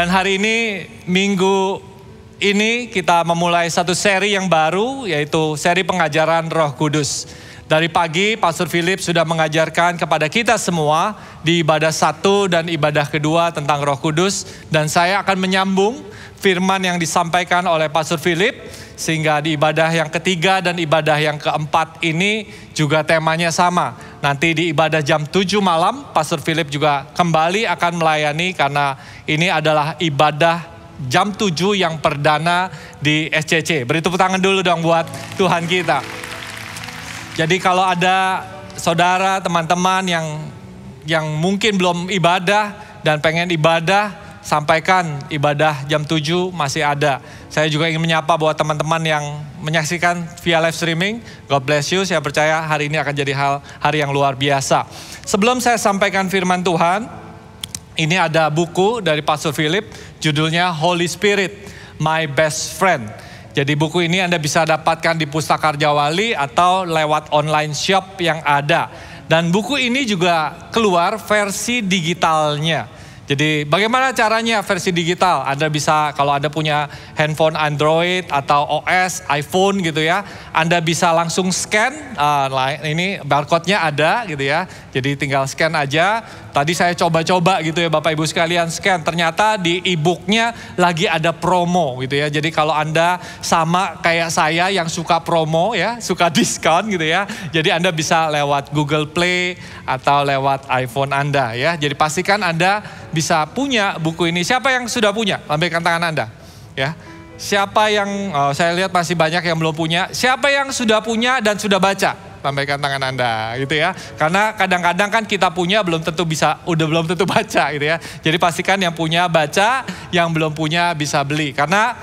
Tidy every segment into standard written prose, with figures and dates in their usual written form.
Dan hari ini, minggu ini kita memulai satu seri yang baru, yaitu seri pengajaran Roh Kudus. Dari pagi, Pastor Philip sudah mengajarkan kepada kita semua di ibadah 1 dan ibadah kedua tentang Roh Kudus. Dan saya akan menyambung firman yang disampaikan oleh Pastor Philip, sehingga di ibadah yang ketiga dan ibadah yang keempat ini juga temanya sama. Nanti di ibadah jam 7 malam, Pastor Philip juga kembali akan melayani karena ini adalah ibadah jam 7 yang perdana di SCC. Beri tepuk tangan dulu dong buat Tuhan kita. Jadi kalau ada saudara, teman-teman yang mungkin belum ibadah dan pengen ibadah, sampaikan ibadah jam 7 masih ada. Saya juga ingin menyapa buat teman-teman yang menyaksikan via live streaming. God bless you, saya percaya hari ini akan jadi hari yang luar biasa. Sebelum saya sampaikan firman Tuhan, ini ada buku dari Pastor Philip, judulnya Holy Spirit, My Best Friend. Jadi buku ini Anda bisa dapatkan di Pustaka Arja Wali atau lewat online shop yang ada. Dan buku ini juga keluar versi digitalnya. Jadi bagaimana caranya versi digital? Anda bisa, kalau Anda punya handphone Android atau OS, iPhone gitu ya, Anda bisa langsung scan, ini barcode-nya ada gitu ya. Jadi tinggal scan aja. Tadi saya coba-coba gitu ya Bapak Ibu sekalian scan. Ternyata di e-booknya lagi ada promo gitu ya. Jadi kalau Anda sama kayak saya yang suka promo ya, suka diskon gitu ya. Jadi Anda bisa lewat Google Play atau lewat iPhone Anda ya. Jadi pastikan Anda bisa punya buku ini. Siapa yang sudah punya? Lambaikan tangan Anda ya. Siapa yang, saya lihat masih banyak yang belum punya. Siapa yang sudah punya dan sudah baca? Lambaikan tangan Anda gitu ya. Karena kadang-kadang kan kita punya belum tentu bisa, belum tentu baca gitu ya. Jadi pastikan yang punya baca, yang belum punya bisa beli. Karena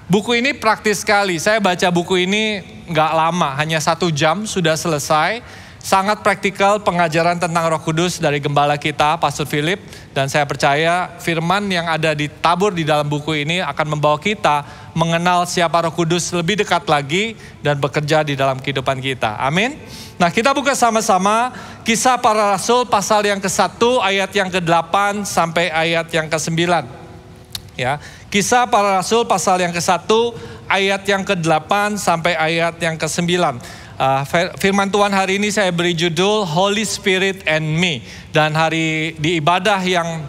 buku ini praktis sekali. Saya baca buku ini nggak lama, hanya 1 jam sudah selesai. Sangat praktikal pengajaran tentang Roh Kudus dari gembala kita, Pastor Philip. Dan saya percaya firman yang ada ditabur di dalam buku ini akan membawa kita mengenal siapa Roh Kudus lebih dekat lagi dan bekerja di dalam kehidupan kita. Amin. Nah, kita buka sama-sama Kisah Para Rasul pasal yang ke-1 ayat yang ke-8 sampai ayat yang ke-9. Ya, Kisah Para Rasul pasal yang ke-1 ayat yang ke-8 sampai ayat yang ke-9. Firman Tuhan hari ini saya beri judul Holy Spirit and Me. Dan hari di ibadah yang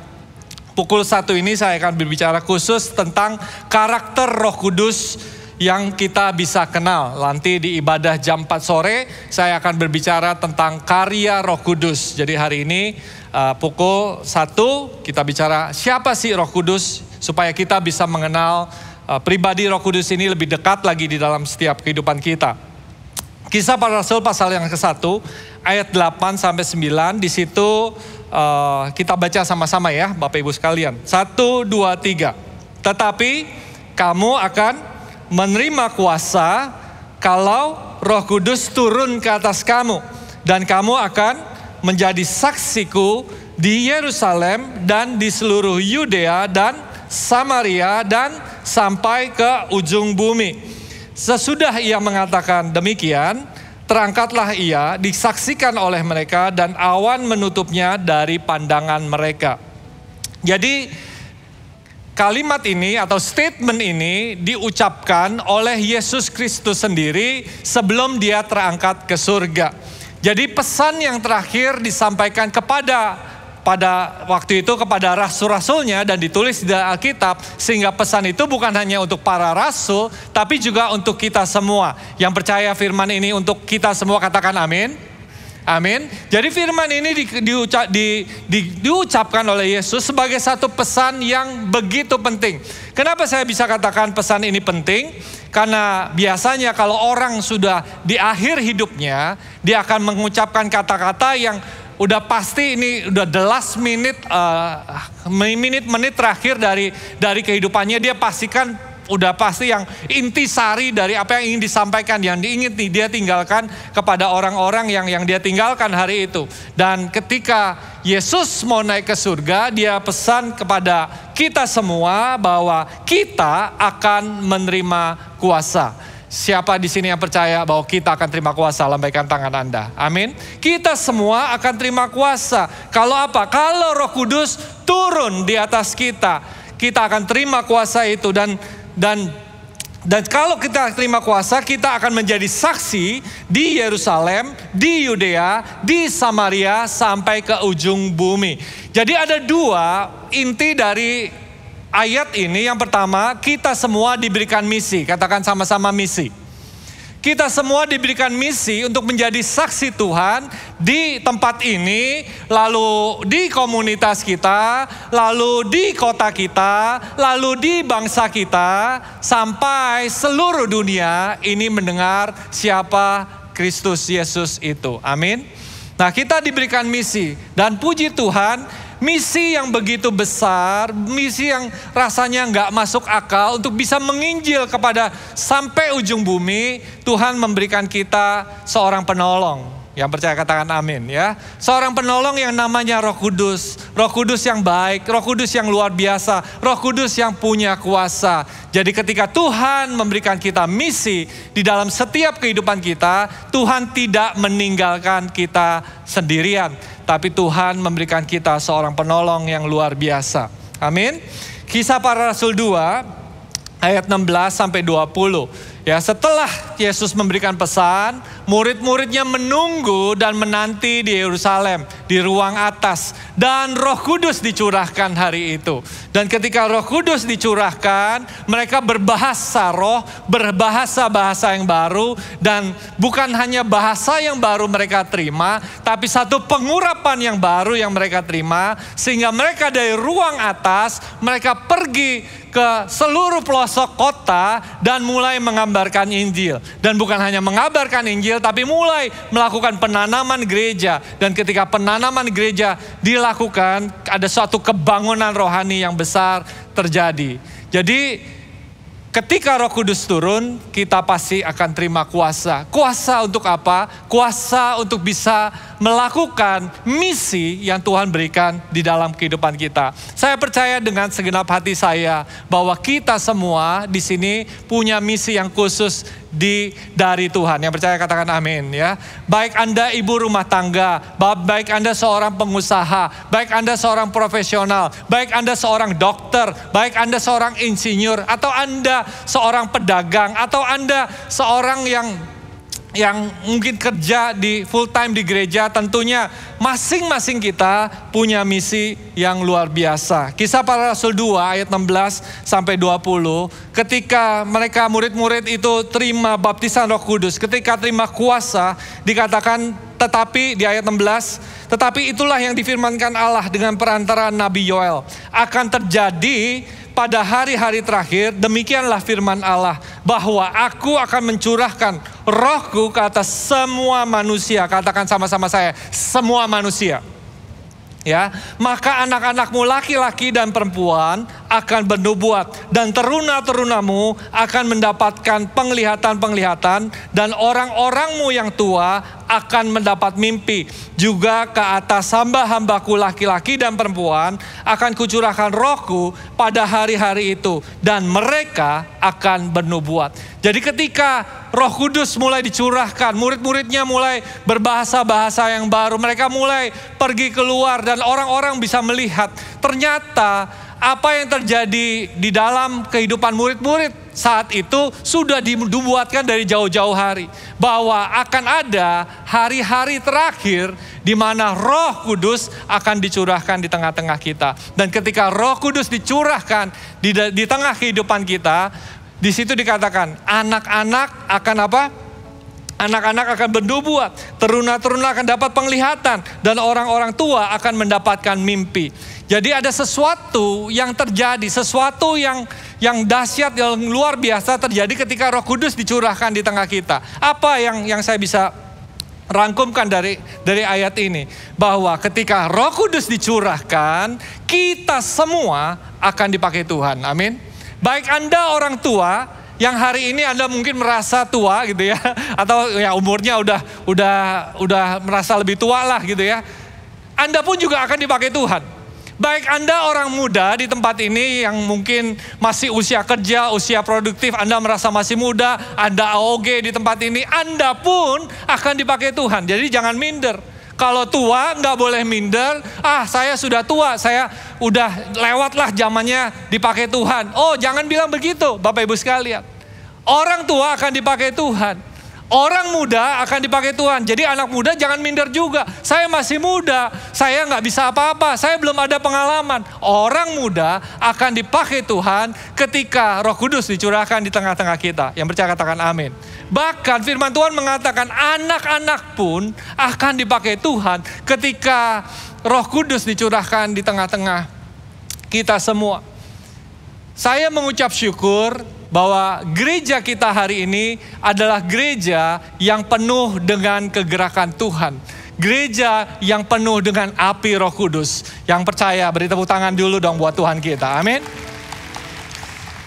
pukul 1 ini saya akan berbicara khusus tentang karakter Roh Kudus yang kita bisa kenal. Nanti di ibadah jam 4 sore saya akan berbicara tentang karya Roh Kudus. Jadi hari ini pukul 1 kita bicara siapa sih Roh Kudus, supaya kita bisa mengenal pribadi Roh Kudus ini lebih dekat lagi di dalam setiap kehidupan kita. Kisah Para Rasul pasal yang ke-1 ayat 8 sampai 9, di situ kita baca sama-sama ya Bapak Ibu sekalian. 1, 2, 3. Tetapi kamu akan menerima kuasa kalau Roh Kudus turun ke atas kamu, dan kamu akan menjadi saksiku di Yerusalem dan di seluruh Yudea dan Samaria dan sampai ke ujung bumi. Sesudah ia mengatakan demikian, terangkatlah ia, disaksikan oleh mereka, dan awan menutupnya dari pandangan mereka. Jadi kalimat ini atau statement ini diucapkan oleh Yesus Kristus sendiri sebelum dia terangkat ke surga. Jadi pesan yang terakhir disampaikan pada waktu itu kepada rasul-rasulnya dan ditulis di Alkitab, sehingga pesan itu bukan hanya untuk para rasul tapi juga untuk kita semua yang percaya firman ini untuk kita semua. Katakan amin. Amin. Jadi firman ini diucapkan oleh Yesus sebagai satu pesan yang begitu penting. Kenapa saya bisa katakan pesan ini penting? Karena biasanya kalau orang sudah di akhir hidupnya, dia akan mengucapkan kata-kata yang udah pasti ini udah the last minute, menit terakhir dari kehidupannya. Dia pastikan udah pasti yang intisari dari apa yang ingin disampaikan, yang diingin dia tinggalkan kepada orang-orang yang dia tinggalkan hari itu. Dan ketika Yesus mau naik ke surga, dia pesan kepada kita semua bahwa kita akan menerima kuasa. Siapa di sini yang percaya bahwa kita akan terima kuasa? Lambaikan tangan Anda. Amin. Kita semua akan terima kuasa. Kalau apa? Kalau Roh Kudus turun di atas kita. kita akan terima kuasa itu dan kalau kita terima kuasa, kita akan menjadi saksi di Yerusalem, di Yudea, di Samaria, sampai ke ujung bumi. Jadi ada dua inti dari ayat ini. Yang pertama, kita semua diberikan misi. Katakan sama-sama misi. Kita semua diberikan misi untuk menjadi saksi Tuhan di tempat ini, lalu di komunitas kita, lalu di kota kita, lalu di bangsa kita, sampai seluruh dunia ini mendengar siapa Kristus Yesus itu. Amin. Nah, kita diberikan misi dan puji Tuhan, misi yang begitu besar, misi yang rasanya nggak masuk akal untuk bisa menginjil kepada sampai ujung bumi. Tuhan memberikan kita seorang penolong. Yang percaya katakan amin ya. Seorang penolong yang namanya Roh Kudus. Roh Kudus yang baik, Roh Kudus yang luar biasa, Roh Kudus yang punya kuasa. Jadi ketika Tuhan memberikan kita misi di dalam setiap kehidupan kita, Tuhan tidak meninggalkan kita sendirian. Tapi Tuhan memberikan kita seorang penolong yang luar biasa. Amin. Kisah Para Rasul 2 ayat 16 sampai 20. Ya, setelah Yesus memberikan pesan, murid-muridnya menunggu dan menanti di Yerusalem, di ruang atas. Dan Roh Kudus dicurahkan hari itu. Dan ketika Roh Kudus dicurahkan, mereka berbahasa roh, berbahasa-bahasa yang baru. Dan bukan hanya bahasa yang baru mereka terima, tapi satu pengurapan yang baru yang mereka terima. Sehingga mereka dari ruang atas, mereka pergi ke seluruh pelosok kota dan mulai mengabarkan Injil. Dan bukan hanya mengabarkan Injil, tapi mulai melakukan penanaman gereja. Dan ketika penanaman gereja dilakukan, ada suatu kebangunan rohani yang besar terjadi. Jadi ketika Roh Kudus turun, kita pasti akan terima kuasa. Kuasa untuk apa? Kuasa untuk bisa melakukan misi yang Tuhan berikan di dalam kehidupan kita. Saya percaya dengan segenap hati saya bahwa kita semua di sini punya misi yang khusus dari Tuhan. Yang percaya katakan amin ya. Baik Anda ibu rumah tangga, baik Anda seorang pengusaha, baik Anda seorang profesional, baik Anda seorang dokter, baik Anda seorang insinyur, atau Anda seorang pedagang, atau Anda seorang yang mungkin kerja di full time di gereja, tentunya masing-masing kita punya misi yang luar biasa. Kisah Para Rasul 2 ayat 16 sampai 20, ketika mereka murid-murid itu terima baptisan Roh Kudus, ketika terima kuasa, dikatakan tetapi di ayat 16, tetapi itulah yang difirmankan Allah dengan perantara Nabi Yoel, akan terjadi pada hari-hari terakhir, demikianlah firman Allah, bahwa aku akan mencurahkan rohku ke atas semua manusia. Katakan sama-sama saya, semua manusia. Ya, maka anak-anakmu laki-laki dan perempuan akan bernubuat, dan teruna-terunamu akan mendapatkan penglihatan-penglihatan, dan orang-orangmu yang tua akan mendapat mimpi. Juga ke atas hamba-hambaku laki-laki dan perempuan akan kucurahkan rohku pada hari-hari itu, dan mereka akan bernubuat. Jadi ketika Roh Kudus mulai dicurahkan, murid-muridnya mulai berbahasa-bahasa yang baru, mereka mulai pergi keluar dan orang-orang bisa melihat ternyata apa yang terjadi di dalam kehidupan murid-murid saat itu sudah dibuatkan dari jauh-jauh hari. Bahwa akan ada hari-hari terakhir di mana Roh Kudus akan dicurahkan di tengah-tengah kita. Dan ketika Roh Kudus dicurahkan di tengah kehidupan kita, di situ dikatakan anak-anak akan apa? Anak-anak akan bernubuat, teruna-teruna akan dapat penglihatan, dan orang-orang tua akan mendapatkan mimpi. Jadi ada sesuatu yang terjadi, sesuatu yang dahsyat, yang luar biasa terjadi ketika Roh Kudus dicurahkan di tengah kita. Apa yang saya bisa rangkumkan dari ayat ini? Bahwa ketika Roh Kudus dicurahkan, kita semua akan dipakai Tuhan. Amin. Baik Anda orang tua, yang hari ini Anda mungkin merasa tua gitu ya, atau ya umurnya udah merasa lebih tua lah gitu ya. Anda pun juga akan dipakai Tuhan. Baik Anda orang muda di tempat ini yang mungkin masih usia kerja, usia produktif, Anda merasa masih muda, Anda AOG di tempat ini, Anda pun akan dipakai Tuhan. Jadi jangan minder. Kalau tua nggak boleh minder, saya sudah tua, saya udah lewatlah zamannya dipakai Tuhan. Oh, jangan bilang begitu Bapak Ibu sekalian. Orang tua akan dipakai Tuhan. Orang muda akan dipakai Tuhan. Jadi anak muda jangan minder juga. Saya masih muda, saya nggak bisa apa-apa, saya belum ada pengalaman. Orang muda akan dipakai Tuhan ketika Roh Kudus dicurahkan di tengah-tengah kita. Yang percaya katakan amin. Bahkan firman Tuhan mengatakan anak-anak pun akan dipakai Tuhan ketika Roh Kudus dicurahkan di tengah-tengah kita semua. Saya mengucap syukur bahwa gereja kita hari ini adalah gereja yang penuh dengan kegerakan Tuhan. Gereja yang penuh dengan api Roh Kudus. Yang percaya beri tepuk tangan dulu dong buat Tuhan kita. Amin.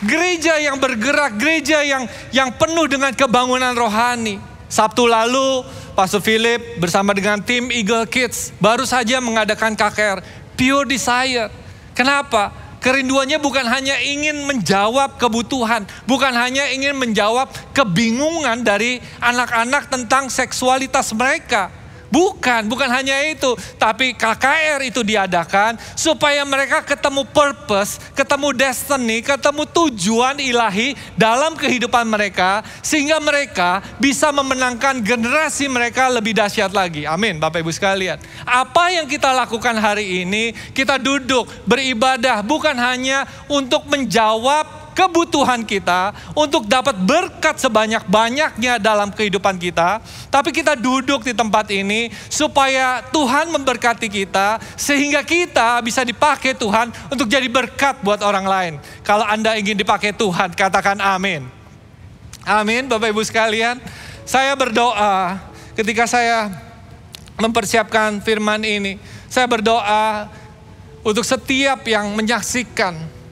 Gereja yang bergerak, gereja yang penuh dengan kebangunan rohani. Sabtu lalu Pastor Philip bersama dengan tim Eagle Kids baru saja mengadakan KKR Pure Desire. Kenapa? Kerinduannya bukan hanya ingin menjawab kebutuhan, bukan hanya ingin menjawab kebingungan dari anak-anak tentang seksualitas mereka. Bukan hanya itu. Tapi KKR itu diadakan supaya mereka ketemu purpose, ketemu destiny, ketemu tujuan ilahi dalam kehidupan mereka. Sehingga mereka bisa memenangkan generasi mereka lebih dahsyat lagi. Amin Bapak Ibu sekalian. Apa yang kita lakukan hari ini, kita duduk beribadah bukan hanya untuk menjawab kebutuhan kita, untuk dapat berkat sebanyak-banyaknya dalam kehidupan kita. Tapi kita duduk di tempat ini supaya Tuhan memberkati kita, sehingga kita bisa dipakai Tuhan untuk jadi berkat buat orang lain. Kalau Anda ingin dipakai Tuhan, katakan amin. Amin Bapak Ibu sekalian. Saya berdoa ketika saya mempersiapkan firman ini. Saya berdoa untuk setiap yang menyaksikan,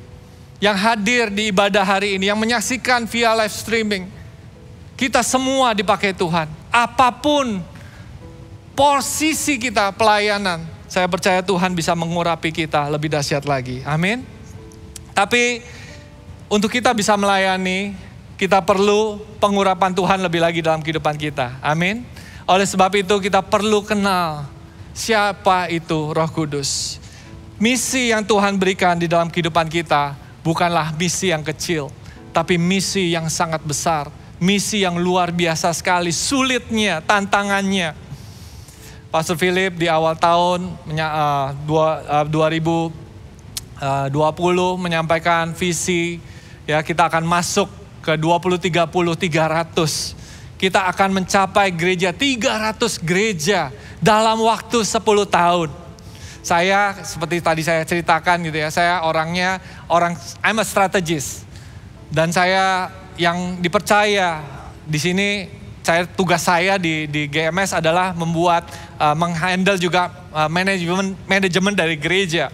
yang hadir di ibadah hari ini, yang menyaksikan via live streaming. Kita semua dipakai Tuhan. Apapun posisi kita pelayanan, saya percaya Tuhan bisa mengurapi kita lebih dahsyat lagi. Amin. Tapi untuk kita bisa melayani, kita perlu pengurapan Tuhan lebih lagi dalam kehidupan kita. Amin. Oleh sebab itu kita perlu kenal siapa itu Roh Kudus. Misi yang Tuhan berikan di dalam kehidupan kita bukanlah misi yang kecil, tapi misi yang sangat besar. Misi yang luar biasa sekali, sulitnya, tantangannya. Pastor Philip di awal tahun 2020 menyampaikan visi, ya kita akan masuk ke 20-30-300. Kita akan mencapai gereja 300 gereja dalam waktu 10 tahun. Saya seperti tadi saya ceritakan gitu ya, saya I'm a strategist. Dan saya yang dipercaya di sini, tugas saya di GMS adalah menghandle juga manajemen dari gereja.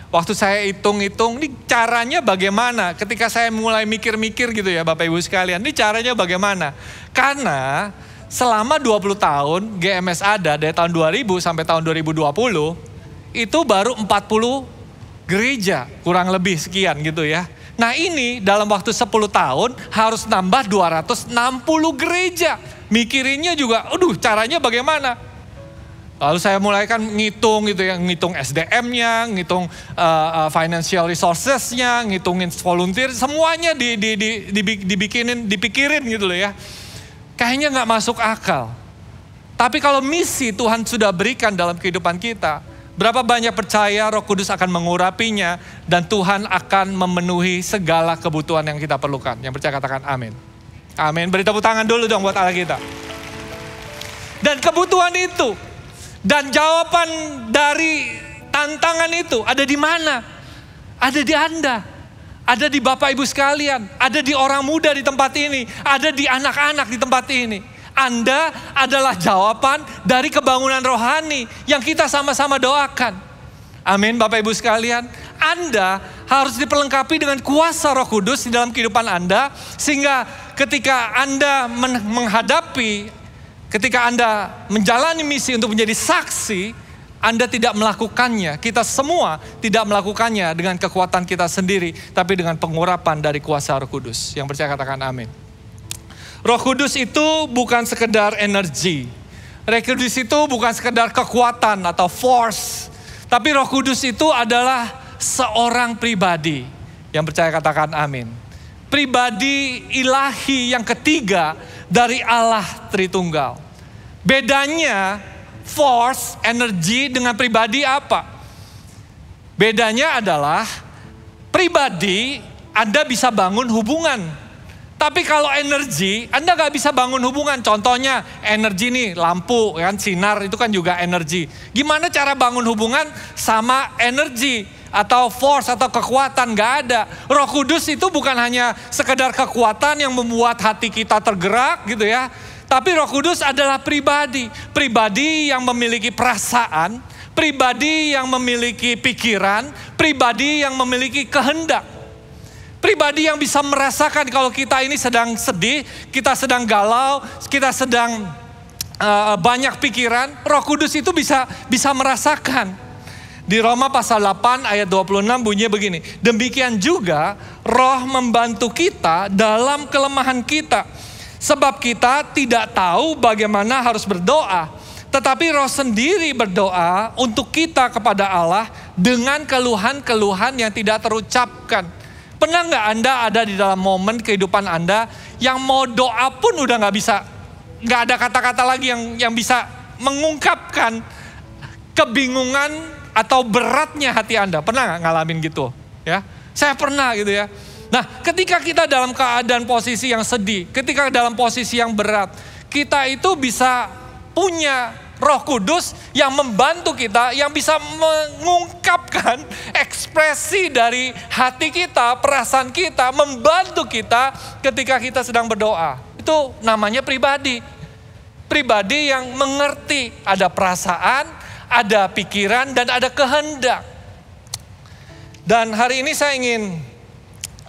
Waktu saya hitung-hitung, ini caranya bagaimana? Ketika saya mulai mikir-mikir gitu ya Bapak Ibu sekalian, ini caranya bagaimana? Karena selama 20 tahun GMS ada dari tahun 2000 sampai tahun 2020, itu baru 40 gereja, kurang lebih sekian gitu ya. Nah ini dalam waktu 10 tahun harus nambah 260 gereja. Mikirinnya juga, caranya bagaimana? Lalu saya mulai kan ngitung gitu ya, ngitung SDM-nya, ngitung financial resources-nya, ngitungin volunteer, semuanya dipikirin gitu loh ya. Kayaknya gak masuk akal. Tapi kalau misi Tuhan sudah berikan dalam kehidupan kita, berapa banyak percaya Roh Kudus akan mengurapinya dan Tuhan akan memenuhi segala kebutuhan yang kita perlukan. Yang percaya katakan amin. Amin. Beri tepuk tangan dulu dong buat Allah kita. Dan kebutuhan itu dan jawaban dari tantangan itu ada di mana? Ada di Anda. Ada di Bapak Ibu sekalian. Ada di orang muda di tempat ini. Ada di anak-anak di tempat ini. Anda adalah jawaban dari kebangunan rohani yang kita sama-sama doakan. Amin Bapak Ibu sekalian. Anda harus diperlengkapi dengan kuasa Roh Kudus di dalam kehidupan Anda. Sehingga ketika Anda ketika Anda menjalani misi untuk menjadi saksi, Anda tidak melakukannya. Kita semua tidak melakukannya dengan kekuatan kita sendiri. Tapi dengan pengurapan dari kuasa Roh Kudus. Yang percaya katakan amin. Roh Kudus itu bukan sekedar energi. Roh Kudus itu bukan sekedar kekuatan atau force. Tapi Roh Kudus itu adalah seorang pribadi. Yang percaya katakan amin. Pribadi ilahi yang ketiga dari Allah Tritunggal. Bedanya force, energi dengan pribadi apa? Bedanya adalah pribadi Anda bisa bangun hubungan. Tapi kalau energi, Anda gak bisa bangun hubungan. Contohnya energi nih, lampu, kan sinar itu kan juga energi. Gimana cara bangun hubungan sama energi atau force atau kekuatan? Gak ada. Roh Kudus itu bukan hanya sekedar kekuatan yang membuat hati kita tergerak gitu ya. Tapi Roh Kudus adalah pribadi. Pribadi yang memiliki perasaan, pribadi yang memiliki pikiran, pribadi yang memiliki kehendak. Pribadi yang bisa merasakan kalau kita ini sedang sedih, kita sedang galau, kita sedang banyak pikiran, Roh Kudus itu bisa merasakan. Di Roma pasal 8 ayat 26 bunyinya begini. Demikian juga Roh membantu kita dalam kelemahan kita. Sebab kita tidak tahu bagaimana harus berdoa. Tetapi Roh sendiri berdoa untuk kita kepada Allah dengan keluhan-keluhan yang tidak terucapkan. Pernah nggak Anda ada di dalam momen kehidupan Anda yang mau doa pun udah nggak bisa, nggak ada kata-kata lagi yang bisa mengungkapkan kebingungan atau beratnya hati Anda? Pernah nggak ngalamin gitu? Ya, saya pernah gitu ya. Nah, ketika kita dalam keadaan posisi yang sedih, ketika dalam posisi yang berat, kita itu bisa punya Roh Kudus yang membantu kita, yang bisa mengungkapkan ekspresi dari hati kita, perasaan kita, membantu kita ketika kita sedang berdoa. Itu namanya pribadi. Pribadi yang mengerti, ada perasaan, ada pikiran, dan ada kehendak. Dan hari ini saya ingin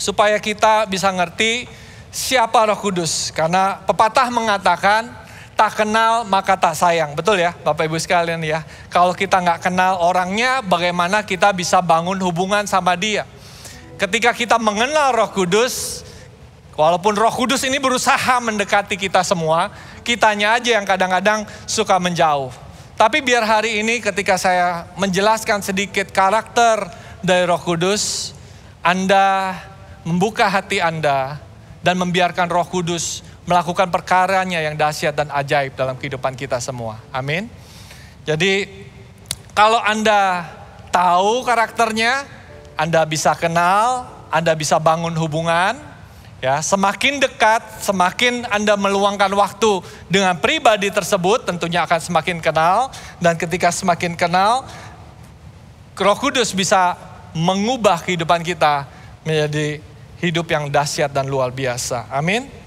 supaya kita bisa ngerti siapa Roh Kudus. Karena pepatah mengatakan, tak kenal maka tak sayang. Betul ya Bapak Ibu sekalian ya. Kalau kita nggak kenal orangnya, bagaimana kita bisa bangun hubungan sama dia. Ketika kita mengenal Roh Kudus, walaupun Roh Kudus ini berusaha mendekati kita semua, kitanya aja yang kadang-kadang suka menjauh. Tapi biar hari ini ketika saya menjelaskan sedikit karakter dari Roh Kudus, Anda membuka hati Anda dan membiarkan Roh Kudus melakukan perkaranya yang dahsyat dan ajaib dalam kehidupan kita semua. Amin. Jadi kalau Anda tahu karakternya, Anda bisa kenal, Anda bisa bangun hubungan. Ya, semakin dekat, semakin Anda meluangkan waktu dengan pribadi tersebut, tentunya akan semakin kenal. Dan ketika semakin kenal, Roh Kudus bisa mengubah kehidupan kita menjadi hidup yang dahsyat dan luar biasa. Amin.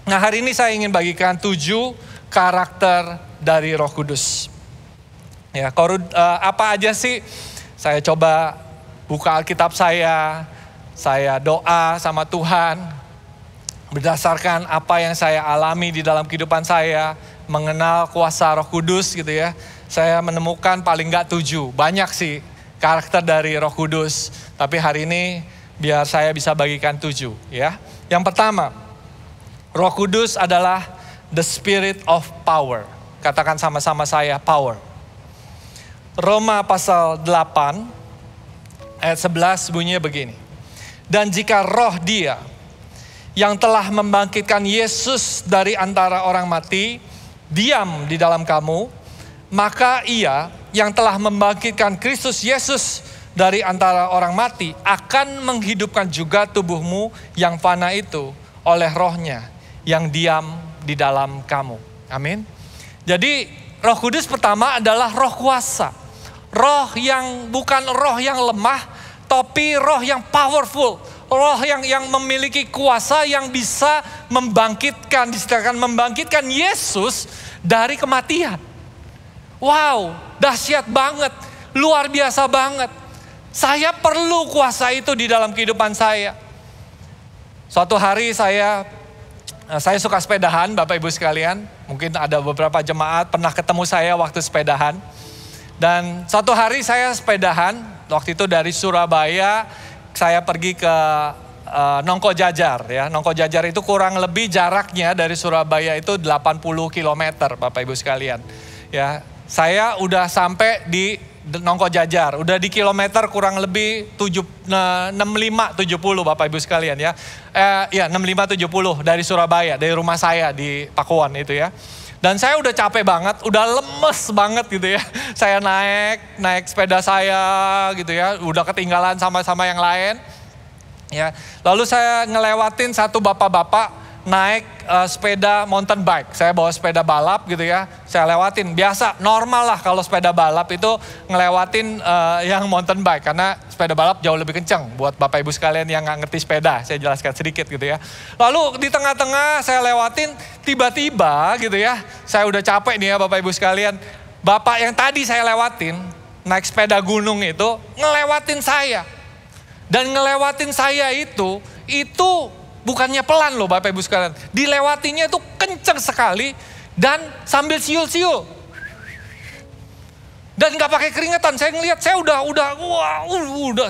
Nah, hari ini saya ingin bagikan 7 karakter dari Roh Kudus. Ya, apa aja sih? Saya coba buka Alkitab saya doa sama Tuhan. Berdasarkan apa yang saya alami di dalam kehidupan saya, mengenal kuasa Roh Kudus gitu ya. Saya menemukan paling enggak 7, banyak sih karakter dari Roh Kudus. Tapi hari ini biar saya bisa bagikan 7 ya. Yang pertama, Roh Kudus adalah the spirit of power. Katakan sama-sama saya, power. Roma pasal 8 ayat 11 bunyinya begini. Dan jika roh Dia yang telah membangkitkan Yesus dari antara orang mati diam di dalam kamu, maka Ia yang telah membangkitkan Kristus Yesus dari antara orang mati akan menghidupkan juga tubuhmu yang fana itu oleh rohnya yang diam di dalam kamu. Amin. Jadi Roh Kudus pertama adalah roh kuasa. Roh yang bukan roh yang lemah, tapi roh yang powerful. Roh yang memiliki kuasa yang bisa membangkitkan Yesus dari kematian. Wow, dahsyat banget, luar biasa banget. Saya perlu kuasa itu di dalam kehidupan saya. Suatu hari saya suka sepedahan, Bapak Ibu sekalian. Mungkin ada beberapa jemaat pernah ketemu saya waktu sepedahan. Dan suatu hari saya sepedahan, waktu itu dari Surabaya, saya pergi ke Nongko Jajar ya. Nongko Jajar itu kurang lebih jaraknya dari Surabaya itu 80 km Bapak Ibu sekalian. Ya, saya udah sampai di Nongko Jajar, udah di kilometer kurang lebih 65-70 Bapak Ibu sekalian ya. Ya 65-70 dari Surabaya, dari rumah saya di Pakuan itu ya. Dan saya udah capek banget, udah lemes banget gitu ya. Saya naik sepeda saya gitu ya, udah ketinggalan sama yang lain. Ya, lalu saya ngelewatin satu bapak-bapak naik sepeda mountain bike. Saya bawa sepeda balap gitu ya, saya lewatin. Biasa, normal lah kalau sepeda balap itu ngelewatin yang mountain bike. Karena sepeda balap jauh lebih kencang buat Bapak Ibu sekalian yang gak ngerti sepeda. Saya jelaskan sedikit gitu ya. Lalu di tengah-tengah saya lewatin, tiba-tiba gitu ya. Saya udah capek nih ya Bapak Ibu sekalian. Bapak yang tadi saya lewatin, naik sepeda gunung itu, ngelewatin saya. Dan ngelewatin saya itu bukannya pelan loh Bapak Ibu sekalian. Dilewatinya itu kenceng sekali dan sambil siul-siul. Dan gak pakai keringetan. Saya ngelihat saya udah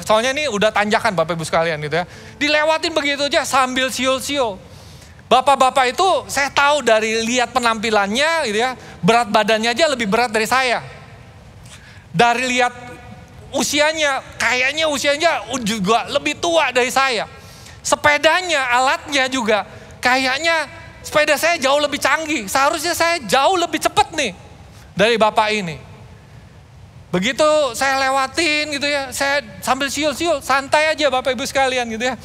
soalnya ini udah tanjakan Bapak Ibu sekalian gitu ya. Dilewatin begitu aja sambil siul-siul. Bapak-bapak itu saya tahu dari lihat penampilannya gitu ya. Berat badannya aja lebih berat dari saya. Dari lihat usianya, kayaknya usianya juga lebih tua dari saya. Sepedanya, alatnya juga kayaknya sepeda saya jauh lebih canggih. Seharusnya saya jauh lebih cepat nih dari bapak ini. Begitu saya lewatin gitu ya, saya sambil siul-siul, santai aja Bapak Ibu sekalian gitu ya.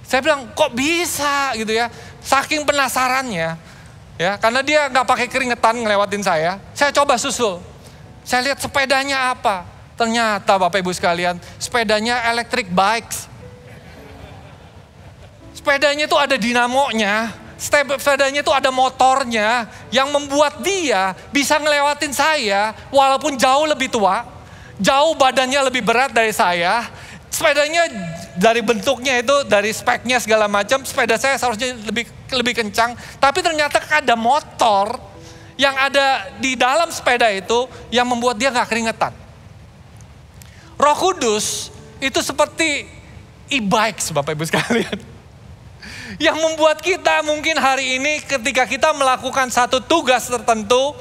Saya bilang kok bisa gitu ya, saking penasarannya ya, karena dia gak pakai keringetan ngelewatin saya coba susul. Saya lihat sepedanya apa, ternyata Bapak Ibu sekalian, sepedanya electric bikes. Sepedanya itu ada dinamonya, sepedanya itu ada motornya yang membuat dia bisa ngelewatin saya walaupun jauh lebih tua, jauh badannya lebih berat dari saya. Sepedanya dari bentuknya itu, dari speknya segala macam, sepeda saya seharusnya lebih kencang, tapi ternyata ada motor yang ada di dalam sepeda itu yang membuat dia gak keringetan. Roh Kudus itu seperti e-bikes Bapak Ibu sekalian. Yang membuat kita mungkin hari ini ketika kita melakukan satu tugas tertentu,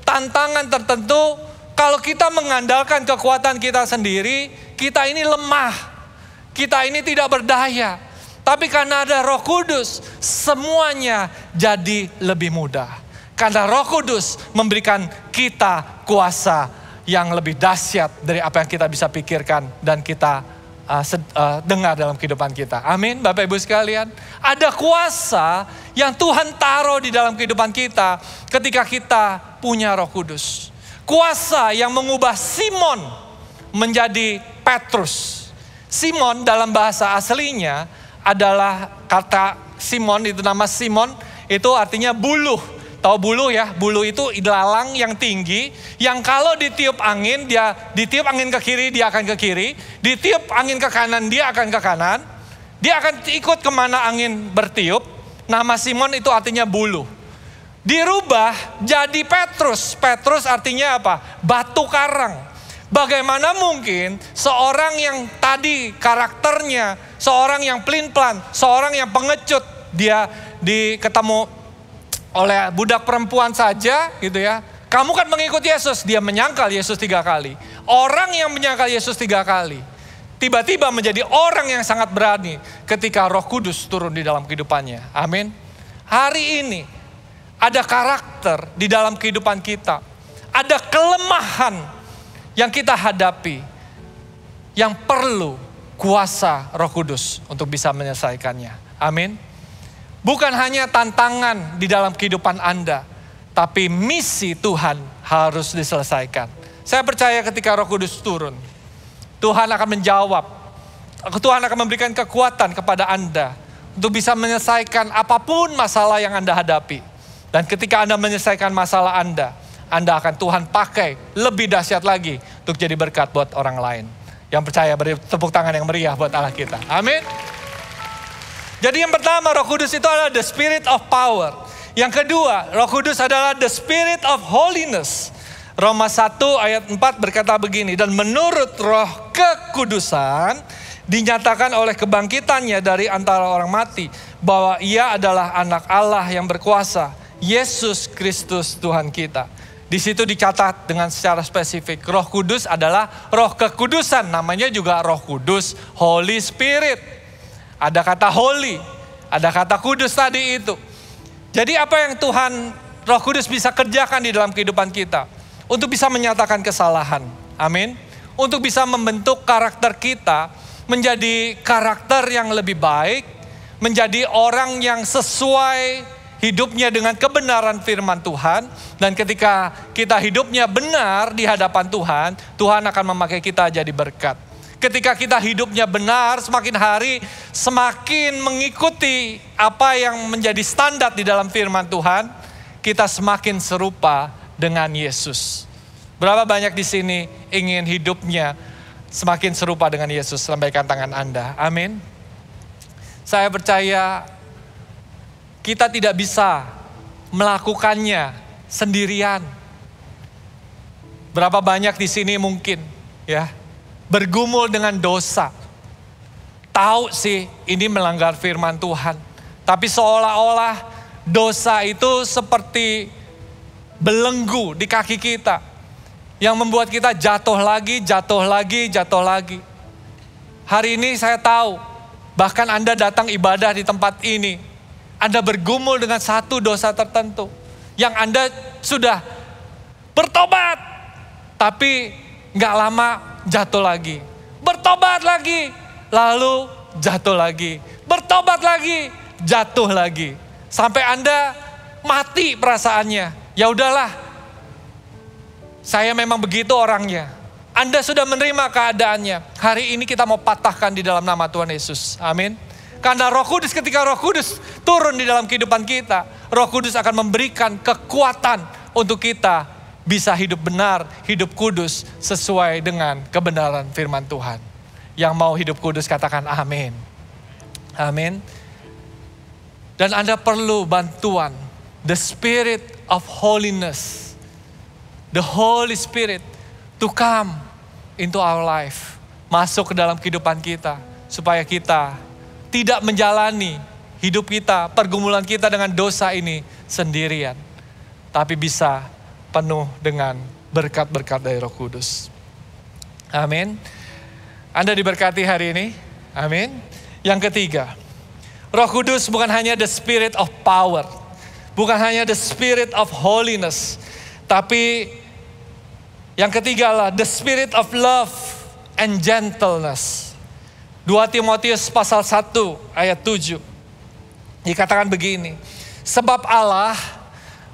tantangan tertentu, kalau kita mengandalkan kekuatan kita sendiri, kita ini lemah. Kita ini tidak berdaya. Tapi karena ada Roh Kudus, semuanya jadi lebih mudah. Karena Roh Kudus memberikan kita kuasa yang lebih dahsyat dari apa yang kita bisa pikirkan dan kita dengar dalam kehidupan kita. Amin Bapak Ibu sekalian. Ada kuasa yang Tuhan taruh di dalam kehidupan kita ketika kita punya Roh Kudus. Kuasa yang mengubah Simon menjadi Petrus. Simon dalam bahasa aslinya adalah kata Simon, itu nama Simon itu artinya buluh. Tahu buluh ya? Buluh itu ilalang yang tinggi, yang kalau ditiup angin, dia ditiup angin ke kiri, dia akan ke kiri. Ditiup angin ke kanan, dia akan ke kanan. Dia akan ikut kemana angin bertiup. Nama Simon itu artinya buluh. Dirubah jadi Petrus. Petrus artinya apa? Batu karang. Bagaimana mungkin seorang yang tadi karakternya, seorang yang pelin-pelan, seorang yang pengecut, dia ketemu oleh budak perempuan saja gitu ya. Kamu kan mengikuti Yesus. Dia menyangkal Yesus 3 kali. Orang yang menyangkal Yesus 3 kali tiba-tiba menjadi orang yang sangat berani ketika Roh Kudus turun di dalam kehidupannya. Amin. Hari ini ada karakter di dalam kehidupan kita. Ada kelemahan yang kita hadapi yang perlu kuasa Roh Kudus untuk bisa menyelesaikannya. Amin. Bukan hanya tantangan di dalam kehidupan Anda, tapi misi Tuhan harus diselesaikan. Saya percaya ketika Roh Kudus turun, Tuhan akan menjawab. Tuhan akan memberikan kekuatan kepada Anda untuk bisa menyelesaikan apapun masalah yang Anda hadapi. Dan ketika Anda menyelesaikan masalah Anda akan Tuhan pakai lebih dahsyat lagi untuk jadi berkat buat orang lain. Yang percaya beri tepuk tangan yang meriah buat Allah kita. Amin. Jadi yang pertama, Roh Kudus itu adalah the spirit of power. Yang kedua, Roh Kudus adalah the spirit of holiness. Roma 1 ayat 4 berkata begini, dan menurut Roh kekudusan, dinyatakan oleh kebangkitannya dari antara orang mati, bahwa ia adalah anak Allah yang berkuasa, Yesus Kristus Tuhan kita. Di situ dicatat dengan secara spesifik, Roh Kudus adalah roh kekudusan, namanya juga Roh Kudus, Holy Spirit. Ada kata holy, ada kata kudus tadi itu. Jadi apa yang Tuhan Roh Kudus bisa kerjakan di dalam kehidupan kita? Untuk bisa menyatakan kesalahan, amin. Untuk bisa membentuk karakter kita menjadi karakter yang lebih baik, menjadi orang yang sesuai hidupnya dengan kebenaran firman Tuhan. Dan ketika kita hidupnya benar di hadapan Tuhan, Tuhan akan memakai kita jadi berkat. Ketika kita hidupnya benar, semakin hari semakin mengikuti apa yang menjadi standar di dalam firman Tuhan, kita semakin serupa dengan Yesus. Berapa banyak di sini ingin hidupnya semakin serupa dengan Yesus? Lambaikan tangan Anda. Amin. Saya percaya kita tidak bisa melakukannya sendirian. Berapa banyak di sini mungkin ya bergumul dengan dosa. Tahu sih ini melanggar firman Tuhan. Tapi seolah-olah dosa itu seperti belenggu di kaki kita. Yang membuat kita jatuh lagi, jatuh lagi, jatuh lagi. Hari ini saya tahu, bahkan Anda datang ibadah di tempat ini, Anda bergumul dengan satu dosa tertentu. Yang Anda sudah bertobat, tapi gak lama jatuh lagi. Bertobat lagi, lalu jatuh lagi. Bertobat lagi, jatuh lagi. Sampai Anda mati perasaannya. Ya udahlah, saya memang begitu orangnya. Anda sudah menerima keadaannya. Hari ini kita mau patahkan di dalam nama Tuhan Yesus. Amin. Karena Roh Kudus, ketika Roh Kudus turun di dalam kehidupan kita, Roh Kudus akan memberikan kekuatan untuk kita bisa hidup benar, hidup kudus sesuai dengan kebenaran firman Tuhan. Yang mau hidup kudus katakan amin. Amin. Dan Anda perlu bantuan. The Spirit of Holiness. The Holy Spirit to come into our life. Masuk ke dalam kehidupan kita. Supaya kita tidak menjalani hidup kita, pergumulan kita dengan dosa ini sendirian. Tapi bisa penuh dengan berkat-berkat dari Roh Kudus. Amin. Anda diberkati hari ini. Amin. Yang ketiga, Roh Kudus bukan hanya the spirit of power, bukan hanya the spirit of holiness, tapi yang ketiga adalah the spirit of love and gentleness. 2 Timotius pasal 1 ayat 7 dikatakan begini, sebab Allah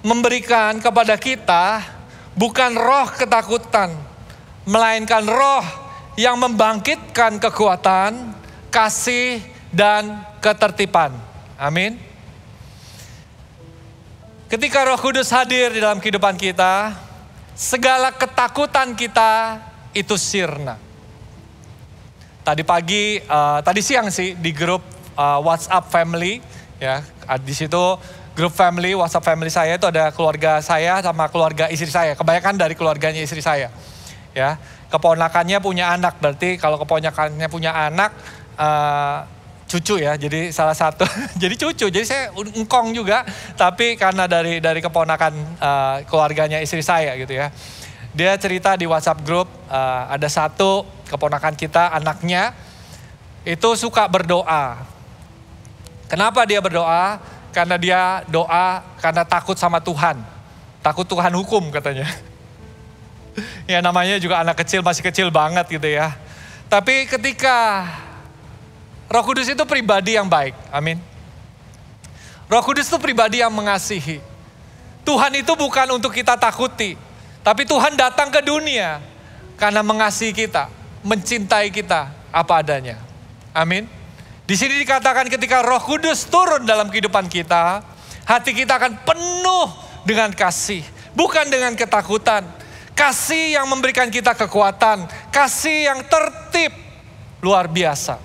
memberikan kepada kita bukan roh ketakutan, melainkan roh yang membangkitkan kekuatan, kasih, dan ketertiban. Amin. Ketika Roh Kudus hadir di dalam kehidupan kita, segala ketakutan kita itu sirna. Tadi siang sih di grup WhatsApp family, ya di situ grup family, WhatsApp family saya itu ada keluarga saya sama keluarga istri saya. Kebanyakan dari keluarganya istri saya. Ya, keponakannya punya anak, berarti kalau keponakannya punya anak, cucu ya. Jadi salah satu, jadi cucu. Jadi saya engkong juga, tapi karena dari keponakan keluarganya istri saya gitu ya. Dia cerita di WhatsApp grup, ada satu keponakan kita, anaknya itu suka berdoa. Kenapa dia berdoa? Karena dia doa karena takut sama Tuhan. Takut Tuhan hukum katanya. Ya namanya juga anak kecil, masih kecil banget gitu ya. Tapi ketika Roh Kudus itu pribadi yang baik. Amin. Roh Kudus itu pribadi yang mengasihi. Tuhan itu bukan untuk kita takuti. Tapi Tuhan datang ke dunia karena mengasihi kita, mencintai kita apa adanya. Amin. Di sini dikatakan ketika Roh Kudus turun dalam kehidupan kita, hati kita akan penuh dengan kasih, bukan dengan ketakutan. Kasih yang memberikan kita kekuatan, kasih yang tertib, luar biasa.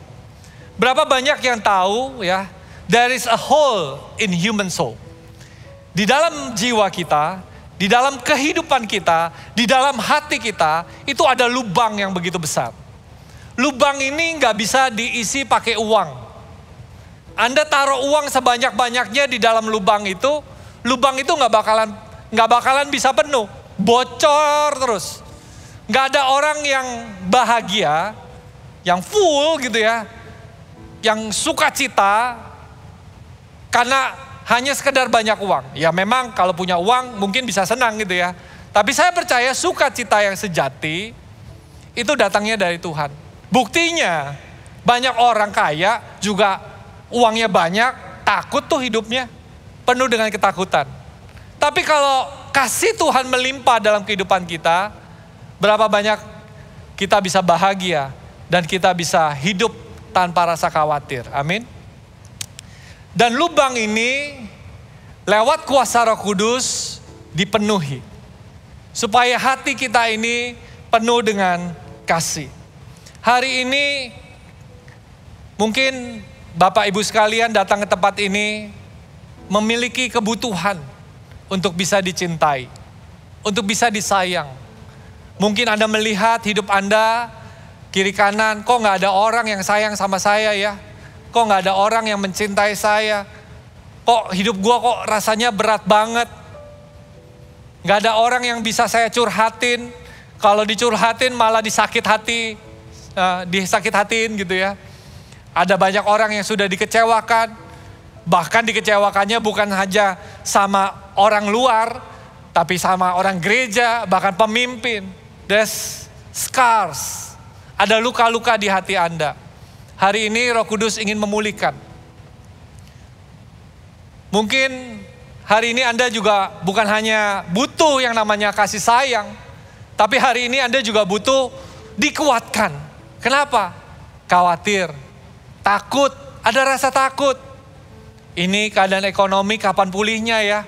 Berapa banyak yang tahu ya, there is a hole in human soul. Di dalam jiwa kita, di dalam kehidupan kita, di dalam hati kita, itu ada lubang yang begitu besar. lubang ini nggak bisa diisi pakai uang. Anda taruh uang sebanyak-banyaknya di dalam lubang itu nggak bakalan bisa penuh, bocor terus. Nggak ada orang yang bahagia, yang full gitu ya, yang sukacita karena hanya sekedar banyak uang. Ya memang kalau punya uang mungkin bisa senang gitu ya. Tapi saya percaya sukacita yang sejati itu datangnya dari Tuhan. Buktinya banyak orang kaya juga uangnya banyak, takut tuh hidupnya, penuh dengan ketakutan. Tapi kalau kasih Tuhan melimpah dalam kehidupan kita, berapa banyak kita bisa bahagia dan kita bisa hidup tanpa rasa khawatir. Amin. Dan lubang ini lewat kuasa Roh Kudus dipenuhi. Supaya hati kita ini penuh dengan kasih. Hari ini mungkin Bapak Ibu sekalian datang ke tempat ini memiliki kebutuhan untuk bisa dicintai, untuk bisa disayang. Mungkin Anda melihat hidup Anda kiri kanan, kok gak ada orang yang sayang sama saya ya? Kok gak ada orang yang mencintai saya? Kok hidup gua kok rasanya berat banget? Gak ada orang yang bisa saya curhatin. Kalau dicurhatin malah disakit hatiin gitu ya. Ada banyak orang yang sudah dikecewakan. Bahkan dikecewakannya bukan hanya sama orang luar, tapi sama orang gereja, bahkan pemimpin. There's scars. Ada luka-luka di hati Anda. Hari ini Roh Kudus ingin memulihkan. Mungkin hari ini Anda juga bukan hanya butuh yang namanya kasih sayang, tapi hari ini Anda juga butuh dikuatkan. Kenapa? Khawatir, takut, ada rasa takut. Ini keadaan ekonomi kapan pulihnya ya?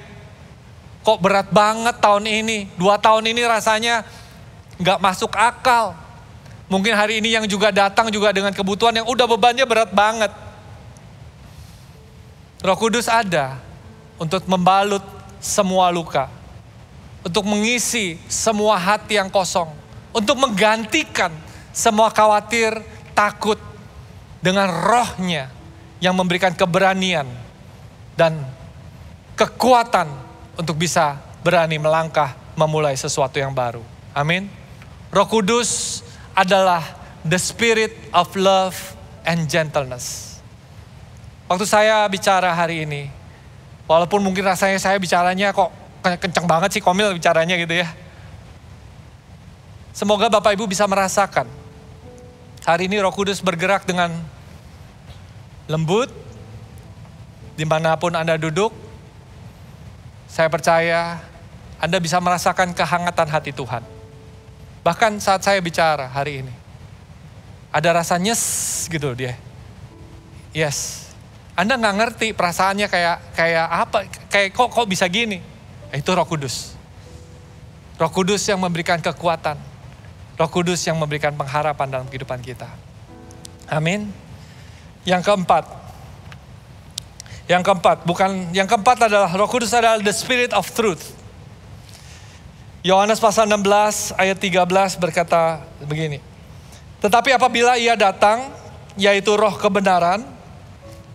Kok berat banget tahun ini, 2 tahun ini rasanya gak masuk akal. Mungkin hari ini yang juga datang juga dengan kebutuhan yang udah bebannya berat banget. Roh Kudus ada untuk membalut semua luka. Untuk mengisi semua hati yang kosong. Untuk menggantikan semua khawatir, takut dengan rohnya yang memberikan keberanian dan kekuatan untuk bisa berani melangkah memulai sesuatu yang baru. Amin. Roh Kudus adalah the spirit of love and gentleness. Waktu saya bicara hari ini, walaupun mungkin rasanya saya bicaranya kok kencang banget sih Komil bicaranya gitu ya. Semoga Bapak Ibu bisa merasakan. Hari ini Roh Kudus bergerak dengan lembut. Dimanapun Anda duduk, saya percaya Anda bisa merasakan kehangatan hati Tuhan. Bahkan saat saya bicara hari ini, ada rasa nyes gitu dia. Yes. Anda gak ngerti perasaannya kayak apa, kayak kok bisa gini. Itu Roh Kudus. Roh Kudus yang memberikan kekuatan. Roh Kudus yang memberikan pengharapan dalam kehidupan kita. Amin. Yang keempat adalah Roh Kudus adalah the spirit of truth. Yohanes pasal 16 ayat 13 berkata begini. Tetapi apabila ia datang, yaitu Roh kebenaran,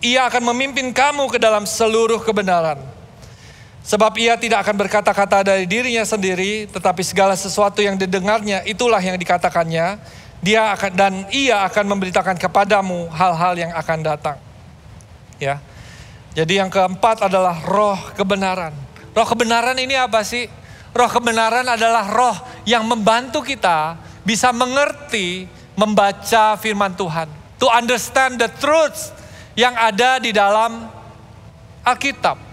ia akan memimpin kamu ke dalam seluruh kebenaran. Sebab ia tidak akan berkata-kata dari dirinya sendiri, tetapi segala sesuatu yang didengarnya itulah yang dikatakannya. Ia akan memberitakan kepadamu hal-hal yang akan datang. Ya. Jadi yang keempat adalah roh kebenaran. Roh kebenaran ini apa sih? Roh kebenaran adalah roh yang membantu kita bisa mengerti, membaca firman Tuhan. To understand the truths yang ada di dalam Alkitab.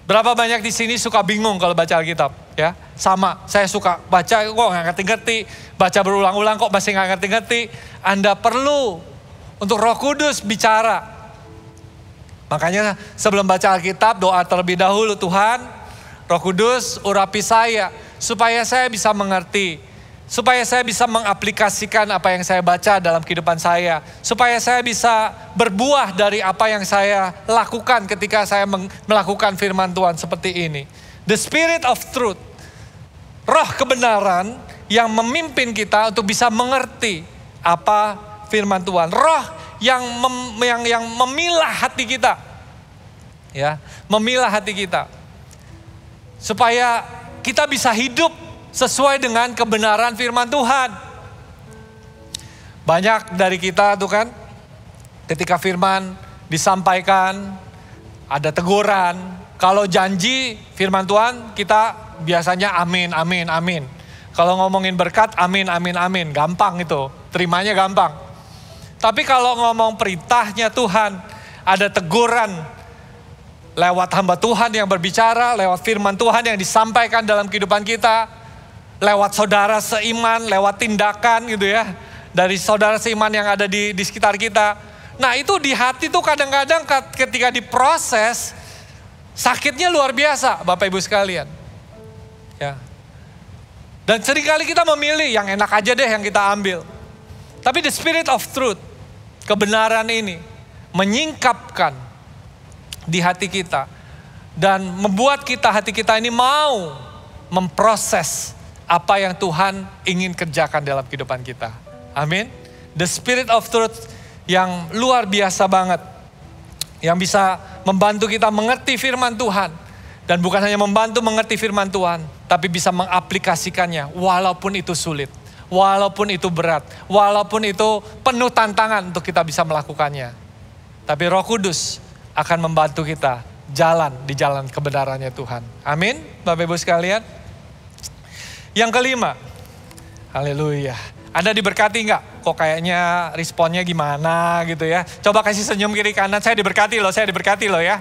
Berapa banyak di sini suka bingung kalau baca Alkitab? Ya, sama. Saya suka baca kok nggak ngerti-ngerti, baca berulang-ulang kok masih nggak ngerti-ngerti. Anda perlu untuk Roh Kudus bicara. Makanya sebelum baca Alkitab doa terlebih dahulu, Tuhan, Roh Kudus urapi saya supaya saya bisa mengerti. Supaya saya bisa mengaplikasikan apa yang saya baca dalam kehidupan saya. Supaya saya bisa berbuah dari apa yang saya lakukan ketika saya melakukan firman Tuhan seperti ini. The spirit of truth. Roh kebenaran yang memimpin kita untuk bisa mengerti apa firman Tuhan. Roh yang memilah hati kita. Ya, memilah hati kita. Supaya kita bisa hidup sesuai dengan kebenaran firman Tuhan. Banyak dari kita tuh kan, ketika firman disampaikan, ada teguran. Kalau janji firman Tuhan, kita biasanya amin, amin, amin. Kalau ngomongin berkat, amin, amin, amin. Gampang itu, terimanya gampang. Tapi kalau ngomong perintahnya Tuhan, ada teguran lewat hamba Tuhan yang berbicara, lewat firman Tuhan yang disampaikan dalam kehidupan kita, lewat saudara seiman, lewat tindakan gitu ya, dari saudara seiman yang ada di sekitar kita. Nah itu di hati tuh kadang-kadang ketika diproses, sakitnya luar biasa Bapak Ibu sekalian. Ya. Dan seringkali kita memilih yang enak aja deh yang kita ambil. Tapi the spirit of truth, kebenaran ini menyingkapkan di hati kita. Dan membuat hati kita ini mau memproses apa yang Tuhan ingin kerjakan dalam kehidupan kita. Amin. The spirit of truth yang luar biasa banget. Yang bisa membantu kita mengerti firman Tuhan. Dan bukan hanya membantu mengerti firman Tuhan, tapi bisa mengaplikasikannya walaupun itu sulit. Walaupun itu berat. Walaupun itu penuh tantangan untuk kita bisa melakukannya. Tapi Roh Kudus akan membantu kita jalan di jalan kebenarannya Tuhan. Amin, Bapak Ibu sekalian. Yang kelima, haleluya. Anda diberkati enggak? Kok kayaknya responnya gimana gitu ya. Coba kasih senyum kiri kanan, saya diberkati loh ya.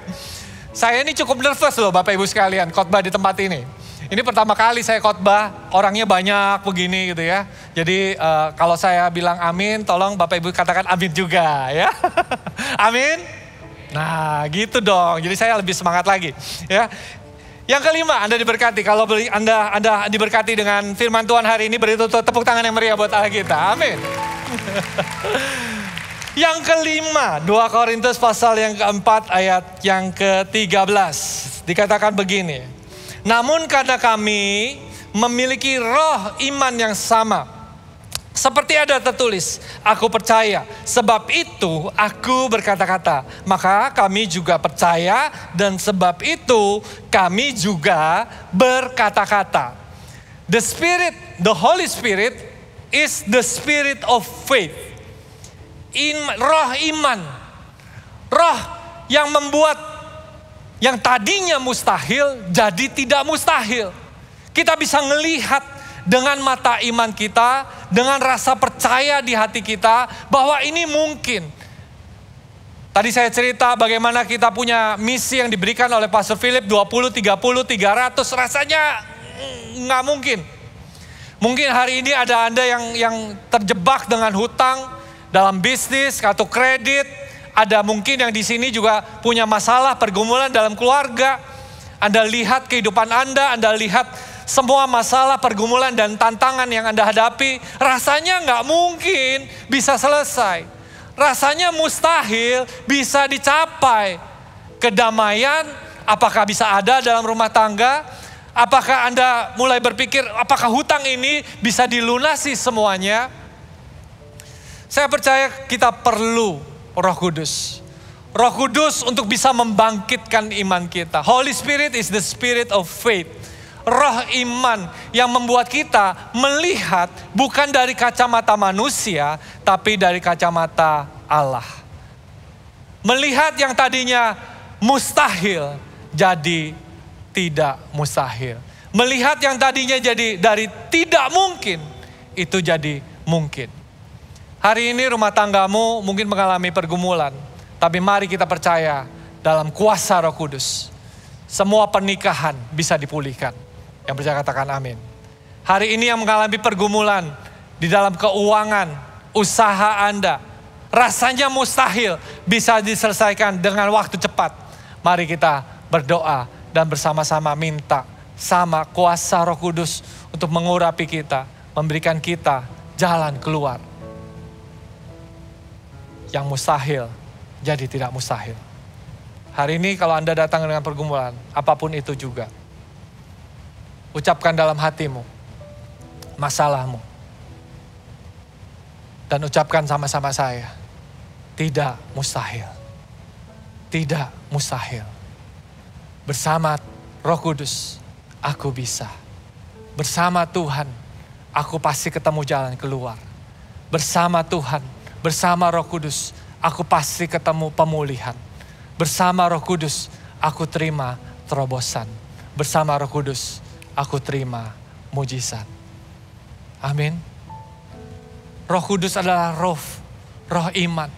Saya ini cukup nervous loh Bapak Ibu sekalian khotbah di tempat ini. Ini pertama kali saya khotbah, orangnya banyak begini gitu ya. Jadi kalau saya bilang amin, tolong Bapak Ibu katakan amin juga ya. Amin. Nah gitu dong, jadi saya lebih semangat lagi ya. Yang kelima, Anda diberkati. Kalau Anda diberkati dengan firman Tuhan hari ini, beri tepuk tangan yang meriah buat Allah kita. Amin. Yang kelima, 2 Korintus pasal yang keempat ayat yang ke-13. Dikatakan begini. Namun karena kami memiliki roh iman yang sama. Seperti ada tertulis, aku percaya, sebab itu aku berkata-kata. Maka kami juga percaya dan sebab itu kami juga berkata-kata. The Holy Spirit is the spirit of faith. Roh iman. Roh yang membuat yang tadinya mustahil jadi tidak mustahil. Kita bisa melihat dengan mata iman kita, dengan rasa percaya di hati kita bahwa ini mungkin. Tadi saya cerita bagaimana kita punya misi yang diberikan oleh Pastor Philip 20, 30, 300 rasanya nggak mungkin. Mungkin hari ini ada Anda yang terjebak dengan hutang dalam bisnis atau kredit. Ada mungkin yang di sini juga punya masalah pergumulan dalam keluarga. Anda lihat kehidupan Anda lihat semua masalah, pergumulan dan tantangan yang Anda hadapi, rasanya nggak mungkin bisa selesai. Rasanya mustahil bisa dicapai. Kedamaian, apakah bisa ada dalam rumah tangga? Apakah Anda mulai berpikir, apakah hutang ini bisa dilunasi semuanya? Saya percaya kita perlu Roh Kudus. Roh Kudus untuk bisa membangkitkan iman kita. Holy Spirit is the spirit of faith. Roh iman yang membuat kita melihat bukan dari kacamata manusia, tapi dari kacamata Allah. Melihat yang tadinya mustahil jadi tidak mustahil. Melihat yang tadinya jadi dari tidak mungkin, itu jadi mungkin. Hari ini rumah tanggamu mungkin mengalami pergumulan, tapi mari kita percaya dalam kuasa Roh Kudus. Semua pernikahan bisa dipulihkan. Yang percaya katakan amin. Hari ini yang mengalami pergumulan di dalam keuangan, usaha Anda, rasanya mustahil bisa diselesaikan dengan waktu cepat. Mari kita berdoa dan bersama-sama minta sama kuasa Roh Kudus untuk mengurapi kita, memberikan kita jalan keluar. Yang mustahil jadi tidak mustahil. Hari ini kalau Anda datang dengan pergumulan, apapun itu juga, ucapkan dalam hatimu masalahmu. Dan ucapkan sama-sama saya, tidak mustahil. Tidak mustahil. Bersama Roh Kudus, aku bisa. Bersama Tuhan, aku pasti ketemu jalan keluar. Bersama Tuhan, bersama Roh Kudus, aku pasti ketemu pemulihan. Bersama Roh Kudus, aku terima terobosan. Bersama Roh Kudus, aku terima mujizat. Amin. Roh Kudus adalah roh iman.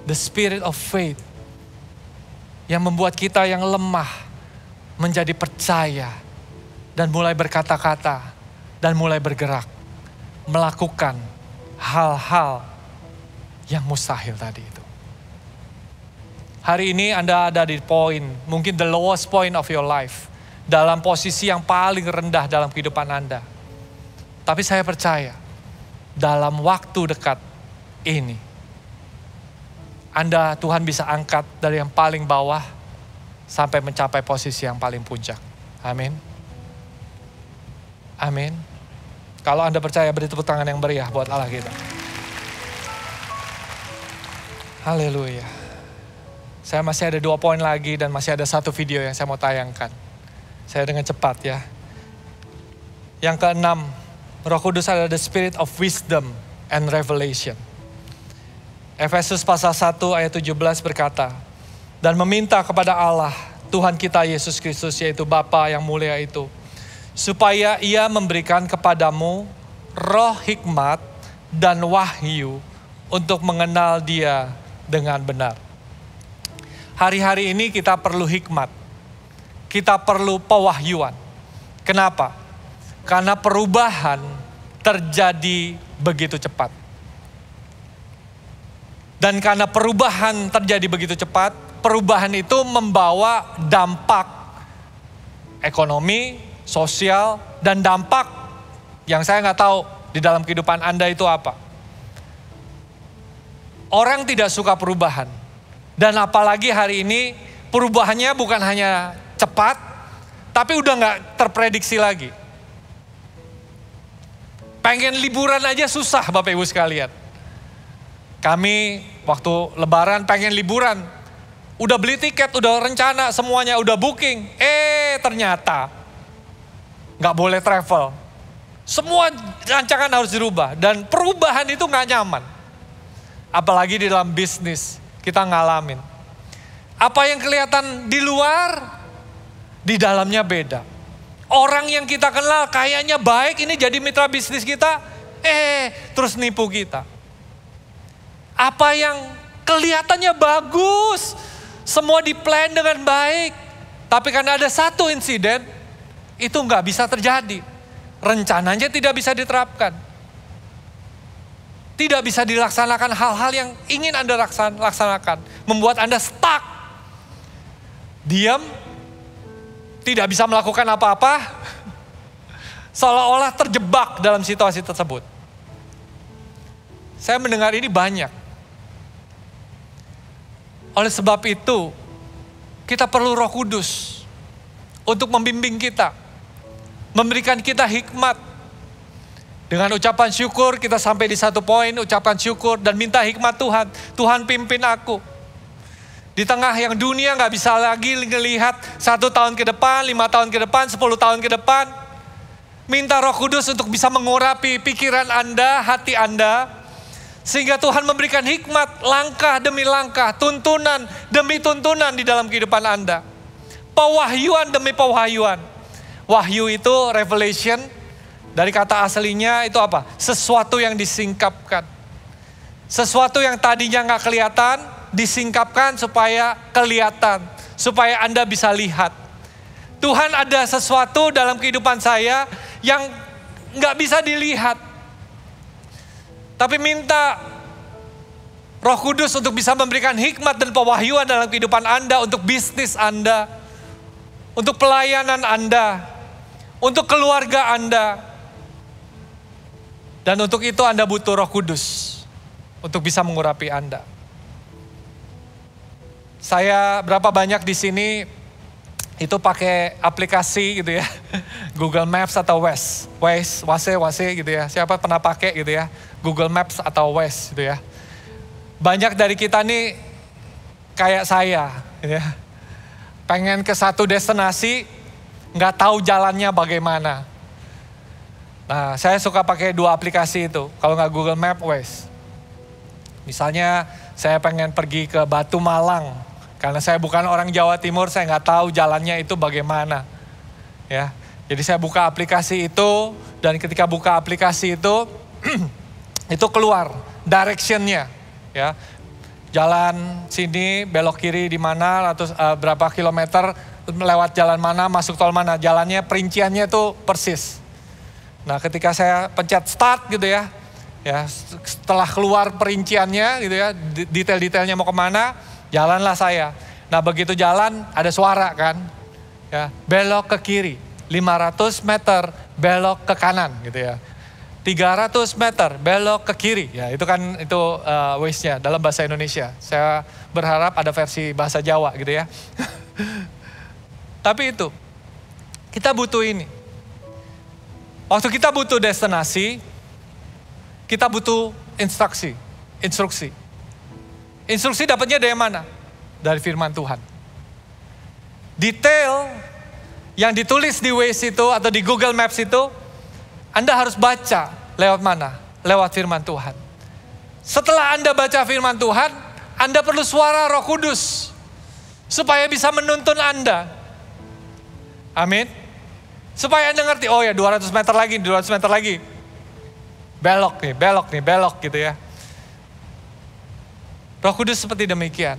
The spirit of faith. Yang membuat kita yang lemah menjadi percaya. Dan mulai berkata-kata. Dan mulai bergerak. Melakukan hal-hal yang mustahil tadi itu. Hari ini Anda ada di poin, mungkin the lowest point of your life. Dalam posisi yang paling rendah dalam kehidupan Anda. Tapi saya percaya, dalam waktu dekat ini, Tuhan bisa angkat dari yang paling bawah sampai mencapai posisi yang paling puncak. Amin. Amin. Kalau Anda percaya, beri tepuk tangan yang meriah buat Allah kita. Haleluya. Saya masih ada 2 poin lagi dan masih ada 1 video yang saya mau tayangkan. Saya dengan cepat ya. Yang keenam, Roh Kudus adalah the spirit of wisdom and revelation. Efesus pasal 1 ayat 17 berkata, dan meminta kepada Allah, Tuhan kita Yesus Kristus, yaitu Bapa yang mulia itu, supaya Ia memberikan kepadamu roh hikmat dan wahyu untuk mengenal Dia dengan benar. Hari-hari ini kita perlu hikmat. Kita perlu pewahyuan. Kenapa? Karena perubahan terjadi begitu cepat. Dan karena perubahan terjadi begitu cepat, perubahan itu membawa dampak ekonomi, sosial, dan dampak yang saya nggak tahu di dalam kehidupan Anda itu apa. Orang tidak suka perubahan. Dan apalagi hari ini perubahannya bukan hanya cepat, tapi udah nggak terprediksi lagi. Pengen liburan aja susah Bapak Ibu sekalian. Kami waktu lebaran pengen liburan. Udah beli tiket, udah rencana, semuanya udah booking. Ternyata nggak boleh travel. Semua rancangan harus dirubah. Dan perubahan itu nggak nyaman. Apalagi di dalam bisnis kita ngalamin. Apa yang kelihatan di luar, di dalamnya beda. Orang yang kita kenal kayaknya baik, ini jadi mitra bisnis kita, terus nipu kita. Apa yang kelihatannya bagus, semua di-plan dengan baik. Tapi karena ada satu insiden, itu nggak bisa terjadi. Rencananya tidak bisa diterapkan. Tidak bisa dilaksanakan hal-hal yang ingin Anda laksanakan. Membuat Anda stuck. Diam, tidak bisa melakukan apa-apa. Seolah-olah terjebak dalam situasi tersebut. Saya mendengar ini banyak. Oleh sebab itu, kita perlu Roh Kudus untuk membimbing kita. Memberikan kita hikmat. Dengan ucapan syukur kita sampai di 1 poin, ucapan syukur dan minta hikmat Tuhan. Tuhan pimpin aku. Di tengah yang dunia gak bisa lagi ngelihat 1 tahun ke depan, 5 tahun ke depan, 10 tahun ke depan. Minta Roh Kudus untuk bisa mengurapi pikiran Anda, hati Anda. Sehingga Tuhan memberikan hikmat langkah demi langkah, tuntunan demi tuntunan di dalam kehidupan Anda. Pewahyuan demi pewahyuan. Wahyu itu revelation. Dari kata aslinya itu apa? Sesuatu yang disingkapkan. Sesuatu yang tadinya gak kelihatan, disingkapkan supaya kelihatan. Supaya Anda bisa lihat. Tuhan ada sesuatu dalam kehidupan saya yang gak bisa dilihat. Tapi minta Roh Kudus untuk bisa memberikan hikmat dan pewahyuan dalam kehidupan Anda. Untuk bisnis Anda. Untuk pelayanan Anda. Untuk keluarga Anda. Dan untuk itu Anda butuh Roh Kudus untuk bisa mengurapi Anda. Saya berapa banyak di sini itu pakai aplikasi gitu ya. Google Maps atau Waze gitu ya. Siapa pernah pakai gitu ya. Google Maps atau Waze gitu ya. Banyak dari kita nih kayak saya gitu ya. Pengen ke satu destinasi, nggak tahu jalannya bagaimana. Nah, saya suka pakai 2 aplikasi itu. Kalau nggak Google Maps, Waze. Misalnya saya pengen pergi ke Batu Malang. Karena saya bukan orang Jawa Timur, saya nggak tahu jalannya itu bagaimana. Ya, jadi saya buka aplikasi itu, dan ketika buka aplikasi itu, itu keluar directionnya. Ya, jalan sini, belok kiri di mana, atau berapa kilometer, lewat jalan mana, masuk tol mana, jalannya perinciannya itu persis. Nah, ketika saya pencet start gitu ya, setelah keluar perinciannya gitu ya, detail-detailnya mau kemana, jalanlah saya. Nah, begitu jalan ada suara kan, ya, belok ke kiri, 500 meter belok ke kanan gitu ya. 300 meter belok ke kiri, ya itu kan Waze-nya dalam bahasa Indonesia. Saya berharap ada versi bahasa Jawa gitu ya. Tapi itu, kita butuh ini. Waktu kita butuh destinasi, kita butuh instruksi. Instruksi dapatnya dari mana? Dari firman Tuhan. Detail yang ditulis di Waze itu atau di Google Maps itu, Anda harus baca lewat mana? Lewat firman Tuhan. Setelah Anda baca firman Tuhan, Anda perlu suara Roh Kudus supaya bisa menuntun Anda. Amin. Supaya Anda ngerti, oh ya 200 meter lagi. Belok gitu ya. Roh Kudus seperti demikian.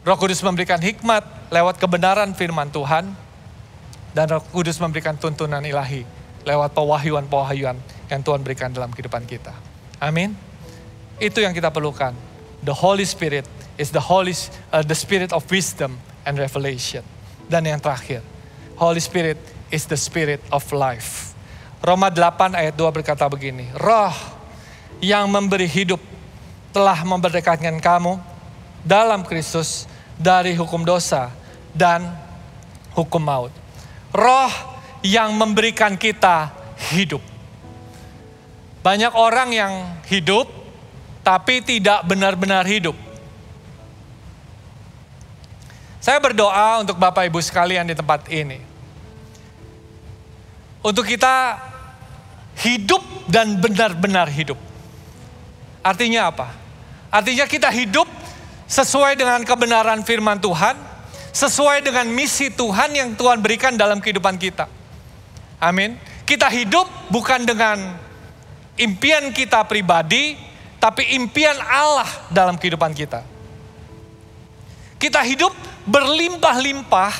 Roh Kudus memberikan hikmat lewat kebenaran firman Tuhan. Dan Roh Kudus memberikan tuntunan ilahi lewat pewahyuan-pewahyuan yang Tuhan berikan dalam kehidupan kita. Amin. Itu yang kita perlukan. The Holy Spirit is the spirit of wisdom and revelation. Dan yang terakhir, Holy Spirit is the spirit of life. Roma 8 ayat 2 berkata begini, Roh yang memberi hidup telah memerdekakan kamu dalam Kristus dari hukum dosa dan hukum maut. Roh yang memberikan kita hidup. Banyak orang yang hidup tapi tidak benar-benar hidup. Saya berdoa untuk Bapak Ibu sekalian di tempat ini. Untuk kita hidup dan benar-benar hidup. Artinya apa? Artinya kita hidup sesuai dengan kebenaran firman Tuhan, sesuai dengan misi Tuhan yang Tuhan berikan dalam kehidupan kita. Amin. Kita hidup bukan dengan impian kita pribadi, tapi impian Allah dalam kehidupan kita. Kita hidup berlimpah-limpah,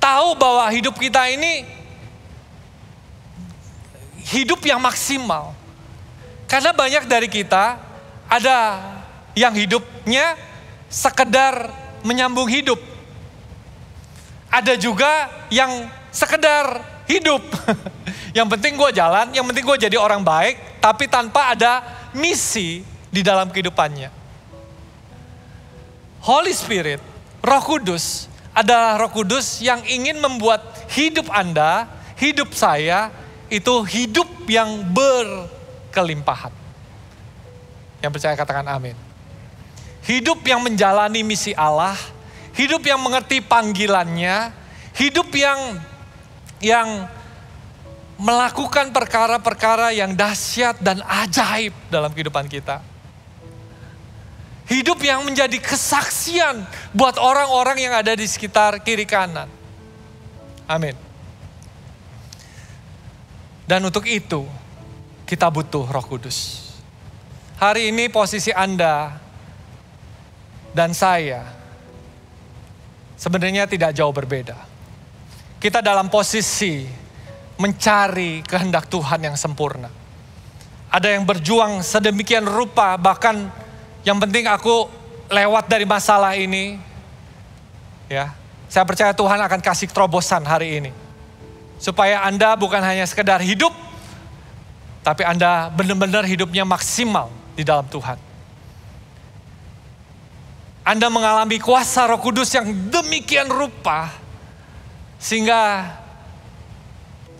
tahu bahwa hidup kita ini hidup yang maksimal. Karena banyak dari kita ada yang hidupnya sekedar menyambung hidup. Ada juga yang sekedar hidup. Yang penting gue jalan, yang penting gue jadi orang baik, tapi tanpa ada misi di dalam kehidupannya. Holy Spirit, Roh Kudus, adalah Roh Kudus yang ingin membuat hidup Anda, hidup saya, itu hidup yang berkelimpahan. Yang percaya katakan amin. Hidup yang menjalani misi Allah, hidup yang mengerti panggilannya, hidup yang melakukan perkara-perkara yang dahsyat dan ajaib dalam kehidupan kita. Hidup yang menjadi kesaksian buat orang-orang yang ada di sekitar kiri kanan. Amin. Dan untuk itu kita butuh Roh Kudus. Hari ini posisi Anda dan saya sebenarnya tidak jauh berbeda. Kita dalam posisi mencari kehendak Tuhan yang sempurna. Ada yang berjuang sedemikian rupa, bahkan yang penting aku lewat dari masalah ini. Ya, saya percaya Tuhan akan kasih terobosan hari ini. Supaya Anda bukan hanya sekedar hidup, tapi Anda benar-benar hidupnya maksimal di dalam Tuhan. Anda mengalami kuasa Roh Kudus yang demikian rupa, Sehingga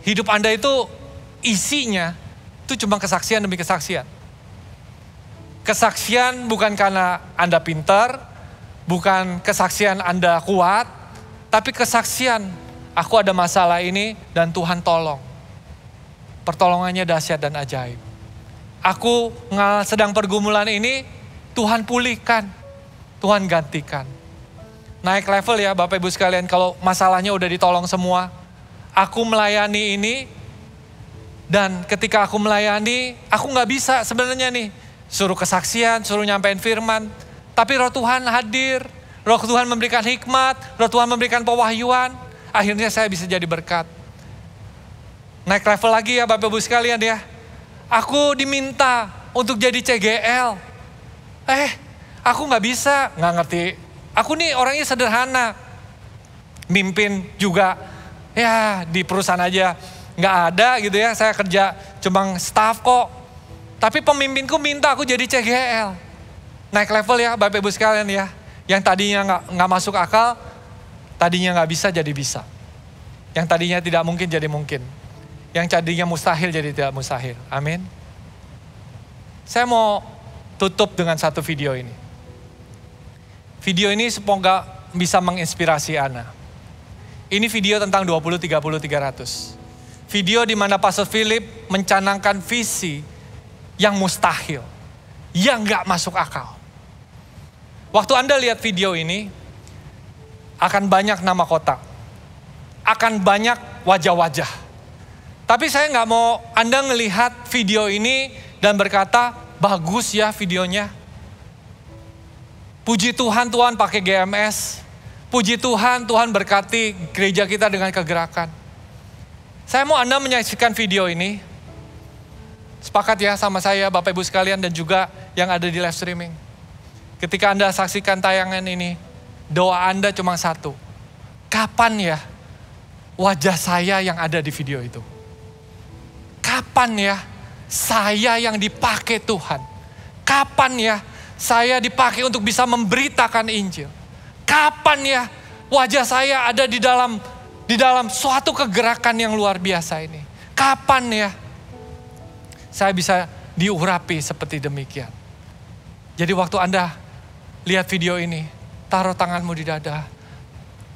hidup Anda itu isinya itu cuma kesaksian demi kesaksian. Kesaksian bukan karena Anda pintar, bukan kesaksian Anda kuat, tapi kesaksian aku ada masalah ini dan Tuhan tolong. Pertolongannya dahsyat dan ajaib. Aku sedang pergumulan ini, Tuhan pulihkan, Tuhan gantikan. Naik level ya Bapak Ibu sekalian, kalau masalahnya udah ditolong semua. Aku melayani ini, dan ketika aku melayani, aku gak bisa sebenarnya nih. Suruh kesaksian, suruh nyampein firman. Tapi roh Tuhan hadir, roh Tuhan memberikan hikmat, roh Tuhan memberikan pewahyuan. Akhirnya saya bisa jadi berkat. Naik level lagi ya Bapak Ibu sekalian ya. Aku diminta untuk jadi CGL. Aku gak bisa, gak ngerti. Aku nih orangnya sederhana. Mimpin juga, ya di perusahaan aja gak ada gitu ya. Saya kerja cuma staff kok. Tapi pemimpinku minta aku jadi CGL. Naik level ya Bapak Ibu sekalian ya. Yang tadinya gak masuk akal, tadinya gak bisa jadi bisa. Yang tadinya tidak mungkin jadi mungkin. Yang tadinya mustahil jadi tidak mustahil. Amin. Saya mau tutup dengan satu video ini. Video ini semoga bisa menginspirasi Anda. Ini video tentang 20, 30, 300. Video di mana Pastor Philip mencanangkan visi yang mustahil. Yang gak masuk akal. Waktu Anda lihat video ini, akan banyak nama kota. Akan banyak wajah-wajah. Tapi saya gak mau Anda ngelihat video ini dan berkata, bagus ya videonya. Puji Tuhan, Tuhan pakai GMS. Puji Tuhan, Tuhan berkati gereja kita dengan kegerakan. Saya mau Anda menyaksikan video ini. Sepakat ya sama saya Bapak Ibu sekalian dan juga yang ada di live streaming. Ketika Anda saksikan tayangan ini, doa Anda cuma satu. Kapan ya wajah saya yang ada di video itu? Kapan ya saya yang dipakai Tuhan? Kapan ya saya dipakai untuk bisa memberitakan Injil? Kapan ya wajah saya ada di dalam suatu kegerakan yang luar biasa ini? Kapan ya saya bisa diurapi seperti demikian? Jadi waktu Anda lihat video ini, taruh tanganmu di dada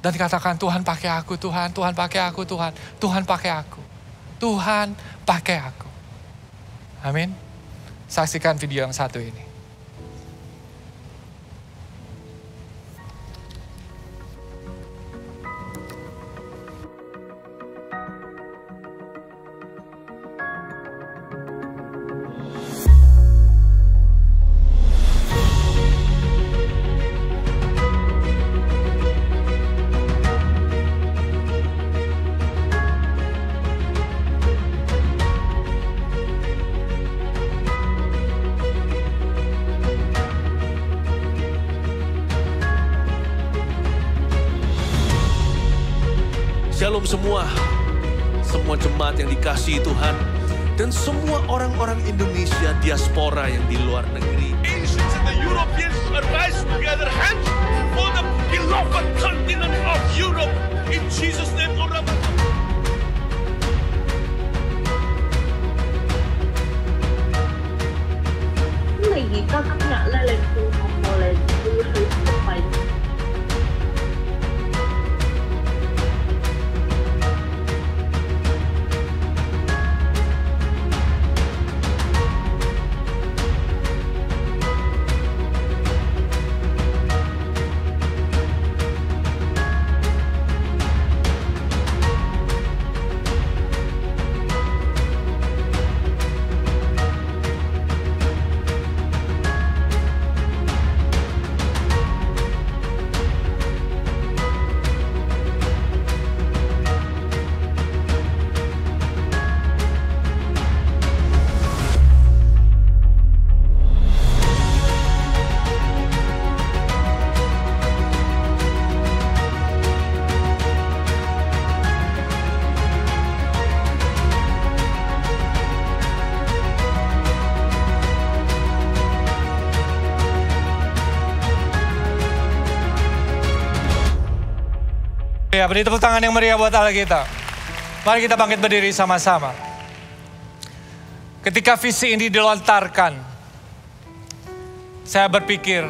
dan katakan, Tuhan pakai aku, Tuhan, Tuhan pakai aku, Tuhan, Tuhan pakai aku, Tuhan pakai aku. Amin. Saksikan video yang satu ini. Shalom semua jemaat yang dikasihi Tuhan, dan semua orang-orang Indonesia diaspora yang di luar negeri. Asians and the Europeans arise together, hands for the beloved continent of Europe. In Jesus' name, Người gì có công nhận là lần phù hợp một lần vui hữu của mình. Haleluya, beri tepuk tangan yang meriah buat Allah kita. Mari kita bangkit berdiri sama-sama. Ketika visi ini dilontarkan, saya berpikir,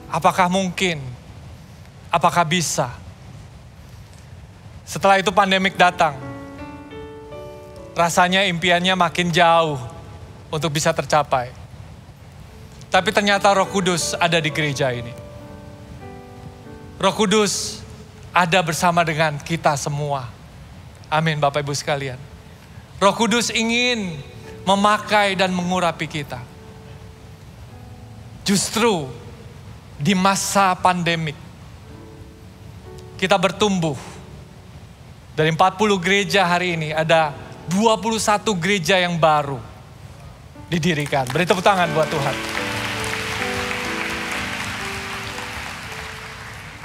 apakah mungkin, apakah bisa? Setelah itu pandemik datang. Rasanya impiannya makin jauh untuk bisa tercapai. Tapi ternyata Roh Kudus ada di gereja ini. Roh Kudus ada bersama dengan kita semua. Amin Bapak Ibu sekalian. Roh Kudus ingin memakai dan mengurapi kita. Justru di masa pandemik, kita bertumbuh. Dari 40 gereja hari ini ada 21 gereja yang baru didirikan. Beri tepuk tangan buat Tuhan.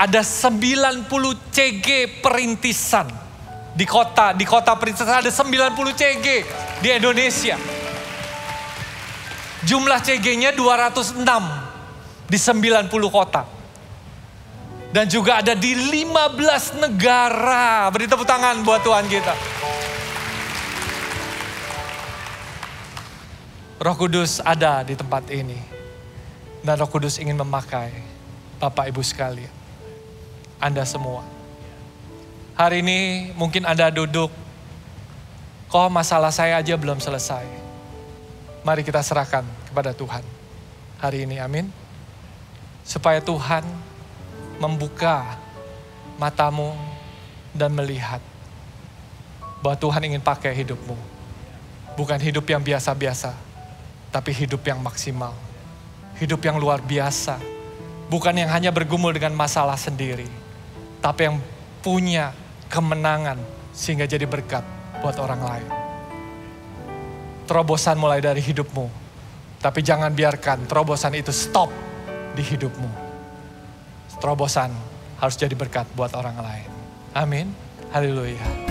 Ada 90 CG perintisan di kota perintisan ada 90 CG di Indonesia. Jumlah CG-nya 206 di 90 kota. Dan juga ada di 15 negara. Beri tepuk tangan buat Tuhan kita. Roh Kudus ada di tempat ini. Dan Roh Kudus ingin memakai Bapak Ibu sekalian. Anda semua. Hari ini mungkin Anda duduk. Kok masalah saya aja belum selesai. Mari kita serahkan kepada Tuhan. Hari ini amin. Supaya Tuhan membuka matamu dan melihat. Bahwa Tuhan ingin pakai hidupmu. Bukan hidup yang biasa-biasa. Tapi hidup yang maksimal. Hidup yang luar biasa. Bukan yang hanya bergumul dengan masalah sendiri. Tapi yang punya kemenangan sehingga jadi berkat buat orang lain. Terobosan mulai dari hidupmu. Tapi jangan biarkan terobosan itu stop di hidupmu. Terobosan harus jadi berkat buat orang lain. Amin. Haleluya.